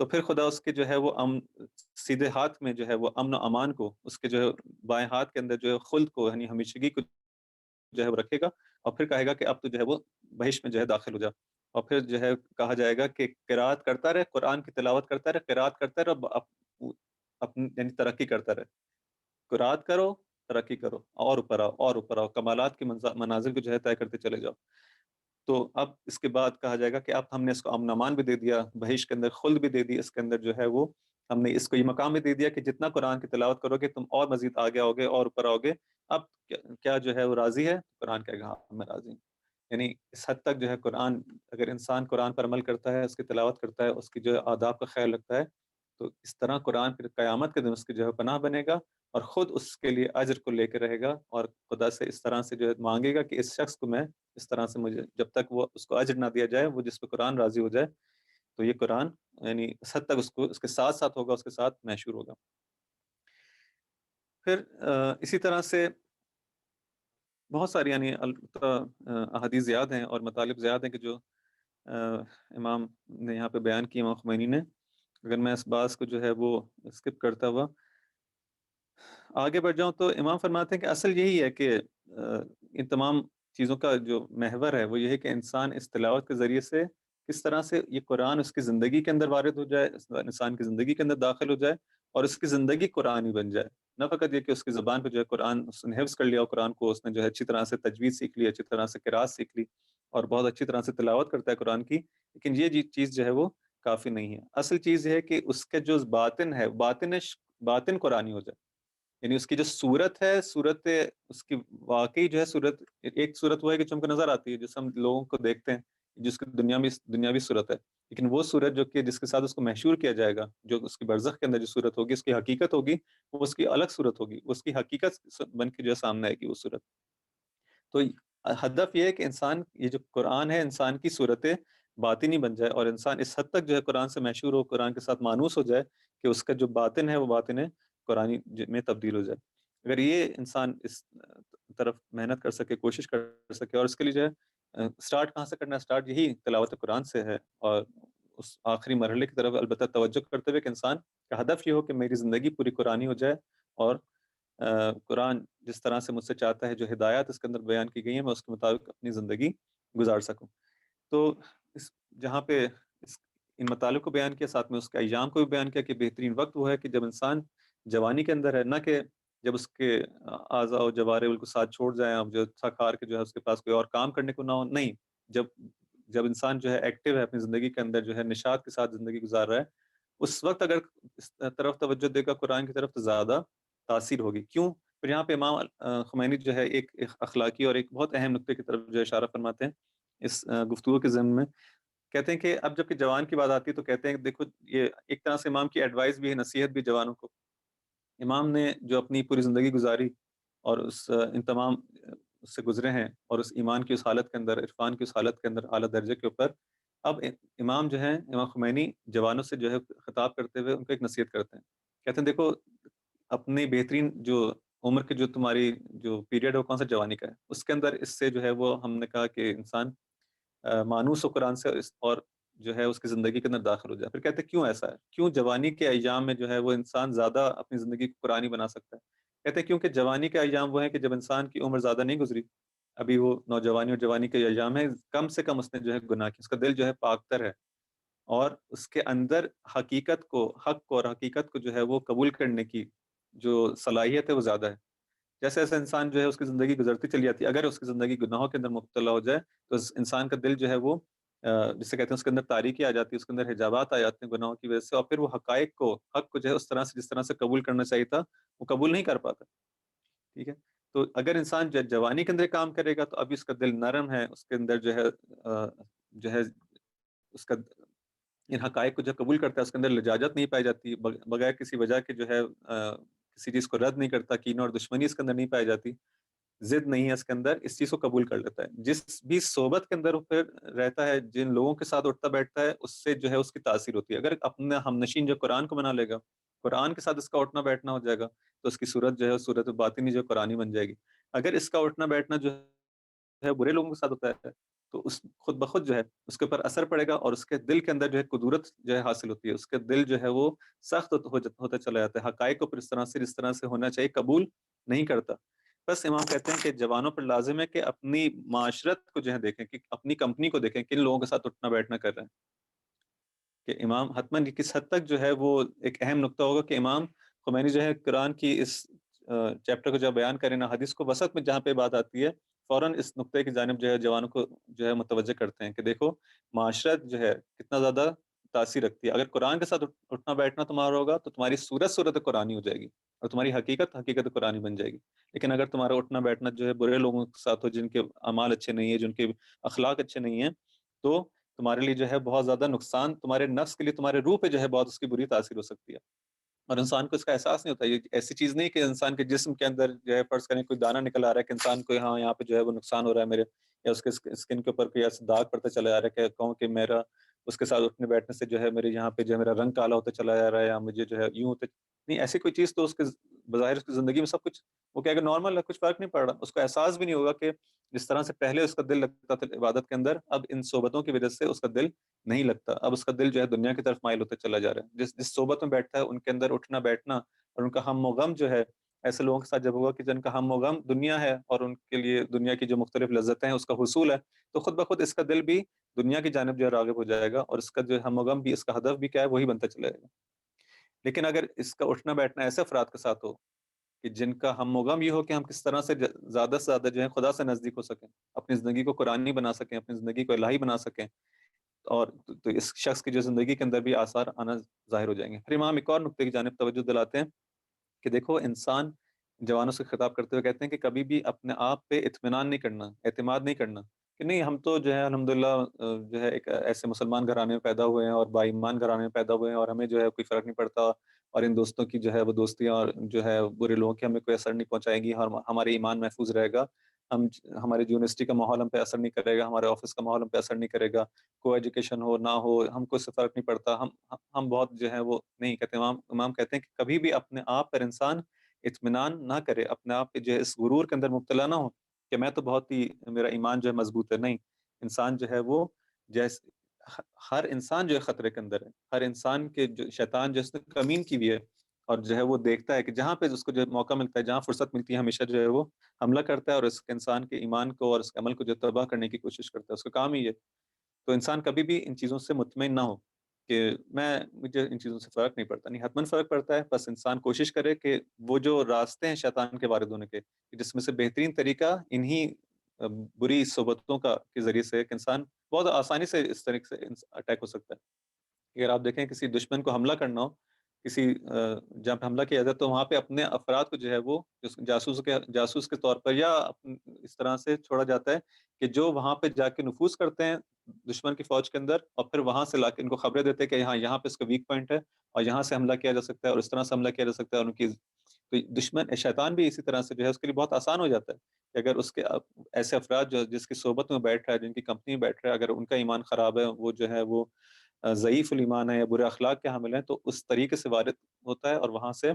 تو پھر خدا اس کے جو ہے وہ سیدھے ہاتھ میں جو ہے وہ امن و امان کو، اس کے جو ہے بائیں ہاتھ کے اندر جو ہے خلد کو یعنی ہمیشگی کو جو ہے وہ رکھے گا، اور پھر کہے گا کہ اب تو جو ہے وہ بہشت میں جو ہے داخل ہو جا، اور پھر جو ہے کہا جائے گا کہ قرات کرتا رہے، قرآن کی تلاوت کرتا رہے، قرات کرتا رہے، اپنی یعنی ترقی کرتا رہے، قرات کرو، ترقی کرو، اور اوپر آؤ اور اوپر آؤ، کمالات کے منازل کو جو ہے طے کرتے چلے جاؤ۔ تو اب اس کے بعد کہا جائے گا کہ اب ہم نے اس کو امن امان بھی دے دیا، بہشت کے اندر خلد بھی دے دی، اس کے اندر جو ہے وہ ہم نے اس کو یہ مقام بھی دے دیا کہ جتنا قرآن کی تلاوت کرو گے تم اور مزید آگے آؤ گے اور اوپر آؤ گے۔ اب کیا جو ہے وہ راضی ہے؟ قرآن کہے گا ہاں میں راضی ہوں۔ یعنی اس حد تک جو ہے قرآن، اگر انسان قرآن پر عمل کرتا ہے، اس کی تلاوت کرتا ہے، اس کی جو آداب کا خیال رکھتا ہے، تو اس طرح قرآن پھر قیامت کے دن اس کی جو ہے پناہ بنے گا، اور خود اس کے لیے اجر کو لے کے رہے گا، اور خدا سے اس طرح سے جو ہے مانگے گا کہ اس شخص کو میں اس طرح سے، مجھے جب تک وہ اس کو اجر نہ دیا جائے، وہ جس پہ قرآن راضی ہو جائے، تو یہ قرآن یعنی اس حد تک اس کو اس کے ساتھ ساتھ ہوگا، اس کے ساتھ محشور ہوگا۔ پھر اسی طرح سے بہت ساری یعنی احادیث زیاد ہیں اور مطالب زیاد ہیں کہ جو امام نے یہاں پہ بیان کی، امام خمینی نے۔ اگر میں اس بات کو جو ہے وہ اسکپ کرتا ہوا آگے بڑھ جاؤں، تو امام فرماتے ہیں کہ اصل یہی ہے کہ ان تمام چیزوں کا جو محور ہے وہ یہ ہے کہ انسان اس تلاوت کے ذریعے سے کس طرح سے یہ قرآن اس کی زندگی کے اندر وارد ہو جائے، انسان کی زندگی کے اندر داخل ہو جائے، اور اس کی زندگی قرآن ہی بن جائے۔ نہ فقط یہ کہ اس کی زبان پہ جو ہے قرآن اس نے حفظ کر لیا، اور قرآن کو اس نے جو ہے اچھی طرح سے تجوید سیکھ لی، اچھی طرح سے قرات سیکھ لی، اور بہت اچھی طرح سے تلاوت کرتا ہے قرآن کی، لیکن یہ چیز جو ہے وہ کافی نہیں ہے۔ اصل چیز یہ ہے کہ اس کے جو باطن ہے، باطن قرآنی ہو جائے، یعنی اس کی جو صورت ہے، صورت اس کی واقعی جو ہے صورت، ایک صورت وہ ہے کہ جو ہم کو نظر آتی ہے، جس ہم لوگوں کو دیکھتے ہیں، جس کی دنیاوی صورت ہے، لیکن وہ صورت جو کہ جس کے ساتھ اس کو محشور کیا جائے گا، جو اس کی برزخ کے اندر جو صورت ہوگی، اس کی حقیقت ہوگی، وہ اس کی الگ صورت ہوگی، اس کی حقیقت بن کے جو ہے سامنے آئے گی وہ صورت۔ تو ہدف یہ ہے کہ انسان، یہ جو قرآن ہے، انسان کی صورت باطنی بن جائے، اور انسان اس حد تک جو ہے قرآن سے محشور ہو، قرآن کے ساتھ مانوس ہو جائے کہ اس کا جو باطن ہے وہ باطن قرآنی میں تبدیل ہو جائے۔ اگر یہ انسان اس طرف محنت کر سکے، کوشش کر سکے، اور اس کے لیے جو ہے سٹارٹ کہاں سے کرنا ہے؟ سٹارٹ یہی تلاوت قرآن سے ہے، اور اس آخری مرحلے کی طرف البتہ توجہ کرتے ہوئے کہ انسان کا ہدف یہ ہو کہ میری زندگی پوری قرآنی ہو جائے، اور قرآن جس طرح سے مجھ سے چاہتا ہے، جو ہدایات اس کے اندر بیان کی گئی ہیں، میں اس کے مطابق اپنی زندگی گزار سکوں۔ تو جہاں پہ ان مطالب کو بیان کیا، ساتھ میں اس کے ایام کو بھی بیان کیا کہ بہترین وقت وہ ہے کہ جب انسان جوانی کے اندر ہے، نہ کہ جب اس کے اعضاء و جوارے بالکل ساتھ چھوڑ جائیں، اب جو تھک ہار کے جو ہے اس کے پاس کوئی اور کام کرنے کو نہ ہو، نہیں، جب انسان جو ہے ایکٹیو ہے اپنی زندگی کے اندر، جو ہے نشاط کے ساتھ زندگی گزار رہا ہے، اس وقت اگر اس طرف توجہ دے گا قرآن کی طرف، تو زیادہ تاثیر ہوگی۔ کیوں؟ پھر یہاں پہ امام خمینی جو ہے ایک اخلاقی اور ایک بہت اہم نقطے کی طرف جو اشارہ فرماتے ہیں اس گفتگو کے ضمن میں۔ کہتے ہیں کہ اب جب کہ جوان کی بات آتی ہے تو کہتے ہیں کہ دیکھو، یہ ایک طرح سے امام کی ایڈوائس بھی ہے، نصیحت بھی جوانوں کو۔ امام نے جو اپنی پوری زندگی گزاری اور ان تمام اس سے گزرے ہیں، اور اس ایمان کی اس حالت کے اندر، عرفان کی اس حالت کے اندر، اعلیٰ درجے کے اوپر، اب امام جو ہیں، امام خمینی جوانوں سے جو ہے خطاب کرتے ہوئے ان کو ایک نصیحت کرتے ہیں۔ کہتے ہیں دیکھو، اپنی بہترین جو عمر کی جو تمہاری جو پیریڈ ہے وہ کون سا؟ جوانی کا ہے۔ اس کے اندر اس سے جو ہے وہ ہم نے کہا کہ انسان مانوس و قرآن سے، اور جو ہے اس کی زندگی کے اندر داخل ہو جائے۔ پھر کہتے ہیں کیوں ایسا ہے؟ کیوں جوانی کے ایام میں جو ہے وہ انسان زیادہ اپنی زندگی کو قرآنی بنا سکتا ہے؟ کہتے ہیں کیونکہ جوانی کے ایام وہ ہیں کہ جب انسان کی عمر زیادہ نہیں گزری، ابھی وہ نوجوانی اور جوانی کے ایام ہے، کم سے کم اس نے جو ہے گناہ کی، اس کا دل جو ہے پاک تر ہے، اور اس کے اندر حقیقت کو، حق کو اور حقیقت کو جو ہے وہ قبول کرنے کی جو صلاحیت ہے وہ زیادہ ہے۔ جیسے ایسا انسان جو ہے اس کی زندگی گزرتی چلی جاتی ہے، اگر اس کی زندگی گناہوں کے اندر مبتلا ہو جائے تو انسان کا دل جو ہے وہ جسے کہتے ہیں اس کے اندر تاریکی آ جاتی ہے، اس کے اندر حجابات آ جاتے ہیں گناہوں کی وجہ سے، اور پھر وہ حقائق کو، حق کو جو ہے اس طرح سے جس طرح سے قبول کرنا چاہیے تھا وہ قبول نہیں کر پاتا۔ ٹھیک ہے، تو اگر انسان جوانی کے اندر کام کرے گا تو ابھی اس کا دل نرم ہے، اس کے اندر جو ہے اس کا ان حقائق کو جو قبول کرتا ہے، اس کے اندر لجاجت نہیں پائی جاتی، بغیر کسی وجہ کے جو ہے کسی چیز کو رد نہیں کرتا، کینہ اور دشمنی اس کے اندر نہیں پائی جاتی، ضد نہیں ہے اس کے اندر، اس چیز کو قبول کر لیتا ہے۔ جس بھی صحبت کے اندر وہ پھر رہتا ہے، جن لوگوں کے ساتھ اٹھتا بیٹھتا ہے، اس سے جو ہے اس کی تاثیر ہوتی ہے۔ اگر اپنا ہم نشین جو قرآن کو بنا لے گا، قرآن کے ساتھ اس کا اٹھنا بیٹھنا ہو جائے گا، تو اس کی صورت جو ہے صورت باطنی جو قرآنی بن جائے گی۔ اگر اس کا اٹھنا بیٹھنا جو ہے برے لوگوں کے ساتھ ہوتا ہے، تو اس خود بخود جو ہے اس کے اوپر اثر پڑے گا، اور اس کے دل کے اندر جو ہے قدورت جو ہے حاصل ہوتی ہے، اس کے دل جو ہے وہ سخت ہوتا چلا جاتا ہے، حقائق کو پھر اس طرح سے ہونا چاہیے قبول نہیں کرتا۔ بس امام کہتے ہیں کہ جوانوں پر لازم ہے کہ اپنی معاشرت کو جو ہے دیکھیں، کہ اپنی کمپنی کو دیکھیں، کن لوگوں کے ساتھ اٹھنا بیٹھنا کر رہے ہیں۔ کہ امام حتماً کس حد تک جو ہے وہ ایک اہم نقطہ ہوگا کہ امام خمینی جو ہے قرآن کی اس چیپٹر کو جب بیان کریں نا، حدیث کو وسط میں جہاں پہ بات آتی ہے، فوراً اس نقطے کی جانب جو ہے جوانوں کو جو ہے متوجہ کرتے ہیں کہ دیکھو معاشرت جو ہے کتنا زیادہ تاثیر رکھتی ہے۔ اگر قرآن کے ساتھ اٹھنا بیٹھنا تمہارا ہوگا تو تمہاری صورت قرآنی ہو جائے گی، اور تمہاری حقیقت قرآنی بن جائے گی۔ لیکن اگر تمہارا اٹھنا بیٹھنا جو ہے برے لوگوں کے ساتھ ہو، جن کے اعمال اچھے نہیں ہیں، جن کے اخلاق اچھے نہیں ہیں، تو تمہارے لیے جو ہے بہت زیادہ نقصان، تمہارے نفس کے لیے، تمہارے روح پہ جو ہے بہت اس کی بری تاثیر ہو سکتی ہے، اور انسان کو اس کا احساس نہیں ہوتا۔ یہ ایسی چیز نہیں کہ انسان کے جسم کے اندر جو ہے فرض کریں کوئی دانہ نکل آ رہا ہے کہ انسان کو ہاں یہاں پہ جو ہے وہ نقصان ہو رہا ہے میرے، یا اس کے اسکن کے اوپر کوئی ایسا داغ پڑتا چلا جا رہا ہے کہ کہوں کہ میرا اس کے ساتھ اٹھنے بیٹھنے سے جو ہے میرے یہاں پہ جو ہے میرا رنگ کالا ہوتا چلا جا رہا ہے، یا مجھے جو ہے یوں ہوتا نہیں، ایسی کوئی چیز تو اس کے بظاہر اس کی زندگی میں سب کچھ وہ کیا کہ نارمل ہے، کچھ فرق نہیں پڑ رہا، اس کو احساس بھی نہیں ہوگا کہ جس طرح سے پہلے اس کا دل لگتا تھا عبادت کے اندر، اب ان صحبتوں کی وجہ سے اس کا دل نہیں لگتا، اب اس کا دل جو ہے دنیا کی طرف مائل ہوتا چلا جا رہا ہے۔ جس صحبت میں بیٹھتا ہے ان کے اندر اٹھنا بیٹھنا اور ان کا ہم و غم جو ہے ایسے لوگوں کے ساتھ جب ہوگا کہ جن کا ہم و غم دنیا ہے، اور ان کے لیے دنیا کی جو مختلف لذتیں ہیں اس کا حصول ہے، تو خود بخود اس کا دل بھی دنیا کی جانب جو ہے راغب ہو جائے گا، اور اس کا جو ہم و غم بھی، اس کا ہدف بھی کیا ہے وہی بنتا چلے گا۔ لیکن اگر اس کا اٹھنا بیٹھنا ایسے افراد کے ساتھ ہو کہ جن کا ہم و غم یہ ہو کہ ہم کس طرح سے زیادہ سے زیادہ جو ہے خدا سے نزدیک ہو سکیں، اپنی زندگی کو قرآنی بنا سکیں، اپنی زندگی کو الہی بنا سکیں، اور تو اس شخص کی جو زندگی کے اندر بھی آثار آنا ظاہر ہو جائیں گے۔ پھر امام ایک اور نقطے کی جانب توجہ دلاتے ہیں کہ دیکھو انسان جوانوں سے خطاب کرتے ہوئے کہتے ہیں کہ کبھی بھی اپنے آپ پہ اطمینان نہیں کرنا، اعتماد نہیں کرنا کہ نہیں ہم تو جو ہے الحمدللہ جو ہے ایک ایسے مسلمان گھرانے میں پیدا ہوئے ہیں اور با ایمان گھرانے میں پیدا ہوئے ہیں، اور ہمیں جو ہے کوئی فرق نہیں پڑتا، اور ان دوستوں کی جو ہے وہ دوستیاں اور جو ہے برے لوگوں کی ہمیں کوئی اثر نہیں پہنچائے گی، ہمارے ایمان محفوظ رہے گا، ہماری یونیورسٹی کا ماحول ہم پہ اثر نہیں کرے گا، ہمارے آفس کا ماحول ہم پہ اثر نہیں کرے گا، کو ایجوکیشن ہو نہ ہو ہم کو اس سے فرق نہیں پڑتا، ہم بہت جو ہے وہ نہیں کہتے۔ امام کہتے ہیں کہ کبھی بھی اپنے آپ پر انسان اطمینان نہ کرے، اپنے آپ پہ جو ہے اس غرور کے اندر مبتلا نہ ہو کہ میں تو بہت ہی میرا ایمان جو ہے مضبوط ہے۔ نہیں، انسان جو ہے وہ جیسے ہر انسان جو ہے خطرے کے اندر ہے، ہر انسان کے جو شیطان جو اس نے کمین کی بھی ہے، اور جو ہے وہ دیکھتا ہے کہ جہاں پہ اس کو جو موقع ملتا ہے، جہاں فرصت ملتی ہے، ہمیشہ جو ہے وہ حملہ کرتا ہے، اور اس انسان کے ایمان کو اور اس کے عمل کو جو تباہ کرنے کی کوشش کرتا ہے، اس کا کام ہی ہے۔ تو انسان کبھی بھی ان چیزوں سے مطمئن نہ ہو کہ مجھے ان چیزوں سے فرق نہیں پڑتا، نہیں، حتماً فرق پڑتا ہے، بس انسان کوشش کرے کہ وہ جو راستے ہیں شیطان کے وارد ہونے کے، جس میں سے بہترین طریقہ انہی بری صحبتوں کا کے ذریعے سے ایک انسان بہت آسانی سے اس طریقے سے اٹیک ہو سکتا ہے۔ اگر آپ دیکھیں کسی دشمن کو حملہ کرنا ہو، کسی جہاں پہ حملہ کیا جائے تو وہاں پہ اپنے افراد کو جو ہے وہ جاسوس کے طور پر یا اس طرح سے چھوڑا جاتا ہے کہ جو وہاں پہ جا کے نفوذ کرتے ہیں دشمن کی فوج کے اندر، اور پھر وہاں سے لا کے ان کو خبریں دیتے ہیں کہ ہاں یہاں پہ اس کا ویک پوائنٹ ہے، اور یہاں سے حملہ کیا جا سکتا ہے، اور اس طرح سے حملہ کیا جا سکتا ہے، اور ان کی تو دشمن شیطان بھی اسی طرح سے جو ہے اس کے لیے بہت آسان ہو جاتا ہے کہ اگر اس کے ایسے افراد جو جس کی صحبت میں بیٹھ رہا ہے، جن کی کمپنی میں بیٹھ رہا ہے، اگر ان کا ایمان خراب ہے، وہ جو ہے وہ ضعیف الایمان ہے یا برے اخلاق کے حامل ہیں، تو اس طریقے سے وارد ہوتا ہے اور وہاں سے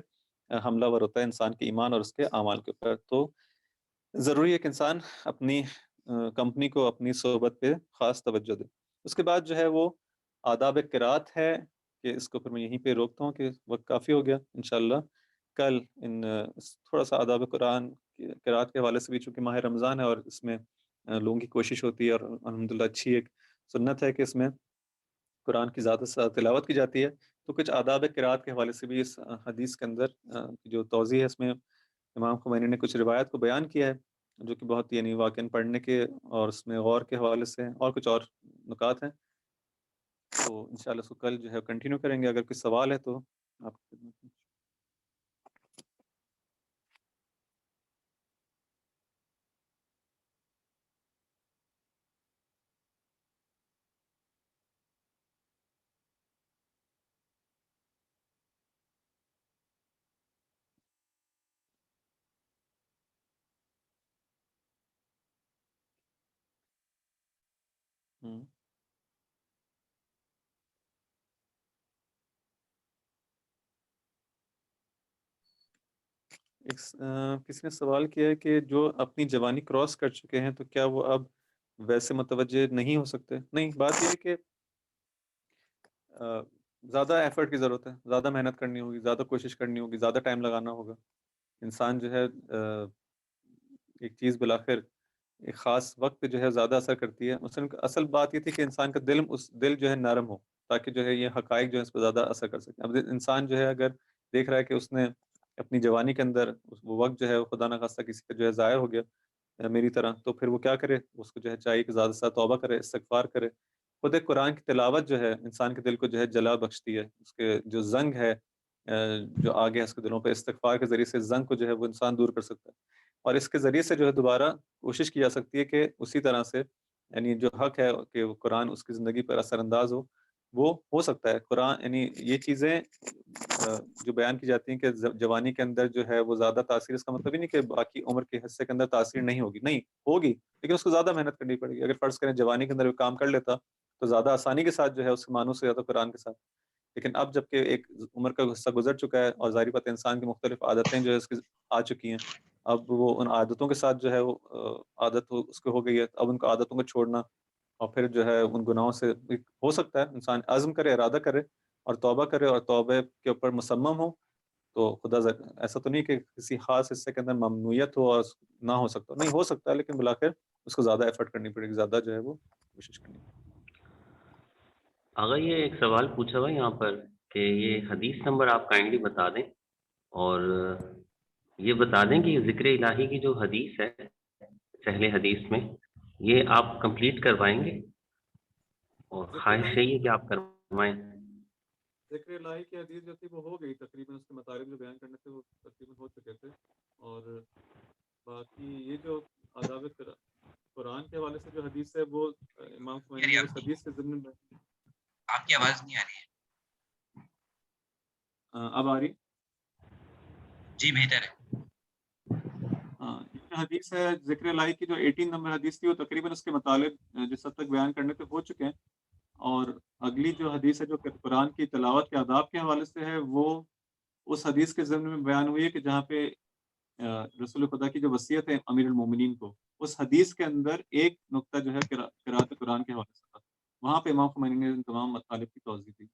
حملہ ور ہوتا ہے انسان کے ایمان اور اس کے اعمال کے اوپر۔ تو ضروری ہے کہ انسان اپنی کمپنی کو، اپنی صحبت پہ خاص توجہ دے۔ اس کے بعد جو ہے وہ آداب قرات ہے کہ اس کو پھر میں یہیں پہ روکتا ہوں کہ وقت کافی ہو گیا۔ انشاءاللہ کل تھوڑا سا آداب قرآن قرات کے حوالے سے بھی، چونکہ ماہ رمضان ہے اور اس میں لوگوں کی کوشش ہوتی ہے، اور الحمدللہ اچھی ایک سنت ہے کہ اس میں قرآن کی زیادہ سے زیادہ تلاوت کی جاتی ہے، تو کچھ آداب قرات کے حوالے سے بھی اس حدیث کے اندر جو توضیح ہے، اس میں امام خمینی نے کچھ روایت کو بیان کیا ہے جو کہ بہت یعنی واقعاً پڑھنے کے اور اس میں غور کے حوالے سے اور کچھ اور نکات ہیں، تو انشاءاللہ اس کو کل جو ہے کنٹینیو کریں گے۔ اگر کوئی سوال ہے تو آپ کی خدمت میں۔ کسی نے سوال کیا ہے کہ جو اپنی جوانی کراس کر چکے ہیں تو کیا وہ اب ویسے متوجہ نہیں ہو سکتے؟ نہیں، بات یہ ہے کہ زیادہ ایفرٹ کی ضرورت ہے، زیادہ محنت کرنی ہوگی، زیادہ کوشش کرنی ہوگی، زیادہ ٹائم لگانا ہوگا۔ انسان جو ہے ایک چیز بالآخر ایک خاص وقت جو ہے زیادہ اثر کرتی ہے۔ اصل بات یہ تھی کہ انسان کا دل جو ہے نرم ہو، تاکہ جو ہے یہ حقائق جو ہے اس پہ زیادہ اثر کر سکے۔ اب انسان جو ہے اگر دیکھ رہا ہے کہ اس نے اپنی جوانی کے اندر وہ وقت جو ہے وہ خدا نخواستہ کسی کا جو ہے ضائع ہو گیا میری طرح، تو پھر وہ کیا کرے؟ اس کو جو ہے چاہیے کہ زیادہ سے زیادہ توبہ کرے، استغفار کرے۔ خود ایک قرآن کی تلاوت جو ہے انسان کے دل کو جو ہے جلا بخشتی ہے، اس کے جو زنگ ہے جو آگے ہے اس کے دلوں پہ، استغفار کے ذریعے سے زنگ کو جو ہے وہ انسان دور کر سکتا ہے، اور اس کے ذریعے سے جو ہے دوبارہ کوشش کی جا سکتی ہے کہ اسی طرح سے یعنی جو حق ہے کہ وہ قرآن اس کی زندگی پر اثر انداز وہ ہو سکتا ہے۔ قرآن یعنی یہ چیزیں جو بیان کی جاتی ہیں کہ جوانی کے اندر جو ہے وہ زیادہ تاثیر، اس کا مطلب ہی نہیں کہ باقی عمر کے حصے کے اندر تاثیر نہیں ہوگی، نہیں ہوگی، لیکن اس کو زیادہ محنت کرنی پڑے گی۔ اگر فرض کریں جوانی کے اندر وہ کام کر لیتا تو زیادہ آسانی کے ساتھ جو ہے اس کے معنوں سے زیادہ قرآن کے ساتھ، لیکن اب جب کہ ایک عمر کا حصہ گزر چکا ہے اور ظاہری بات ہے انسان کی مختلف عادتیں جو ہے اس کی آ چکی ہیں، اب وہ ان عادتوں کے ساتھ جو ہے وہ عادت اس کو ہو گئی ہے، اب ان کو عادتوں کو چھوڑنا اور پھر جو ہے ان گناہوں سے ہو سکتا ہے انسان عزم کرے، ارادہ کرے اور توبہ کرے اور توبہ کے اوپر مصمم ہو، تو خدا ایسا تو نہیں کہ کسی خاص حصے کے اندر ممنوعیت ہو اور نہ ہو سکتا، نہیں ہو سکتا ہے، لیکن بالآخر اس کو زیادہ ایفرٹ کرنی پڑے گی، زیادہ جو ہے وہ کوشش کرنی پڑے گی۔ آگا یہ ایک سوال پوچھا ہوا یہاں پر کہ یہ حدیث نمبر آپ کائنڈلی بتا دیں، اور یہ بتا دیں کہ یہ ذکر الہی کی جو حدیث ہے پہلے حدیث میں، یہ آپ کمپلیٹ کروائیں گے، اور خواہش یہی ہے کہ آپ کروائیں۔ ذکر الہی کی حدیث جو تھی وہ ہو گئی تقریباً، اس کے مطالب جو بیان کرنے تھے وہ تقریباً ہو چکے تھے، اور باقی یہ جو آداب قرآن کے حوالے سے جو حدیث ہے وہ امام خمینی نے اس حدیث کے ضمن میں۔ آپ کی آواز نہیں آ رہی ہے۔ اب آ رہی؟ جی بہتر ہے۔ یہ جو حدیث ہے ذکر الہی کی جو 18 نمبر حدیث تھی وہ تقریباً اس کے مطالب جس حد تک بیان کرنے تھے ہو چکے ہیں، اور اگلی جو حدیث ہے جو قرآن کی تلاوت کے آداب کے حوالے سے ہے وہ اس حدیث کے ضمن میں بیان ہوئی ہے کہ جہاں پہ رسول خدا کی جو وصیت ہے امیر المومنین کو، اس حدیث کے اندر ایک نقطہ جو ہے قرأت قرآن کے حوالے سے تھا، وہاں پہ امام خمینی نے ان تمام مطالب کی توضیح دی۔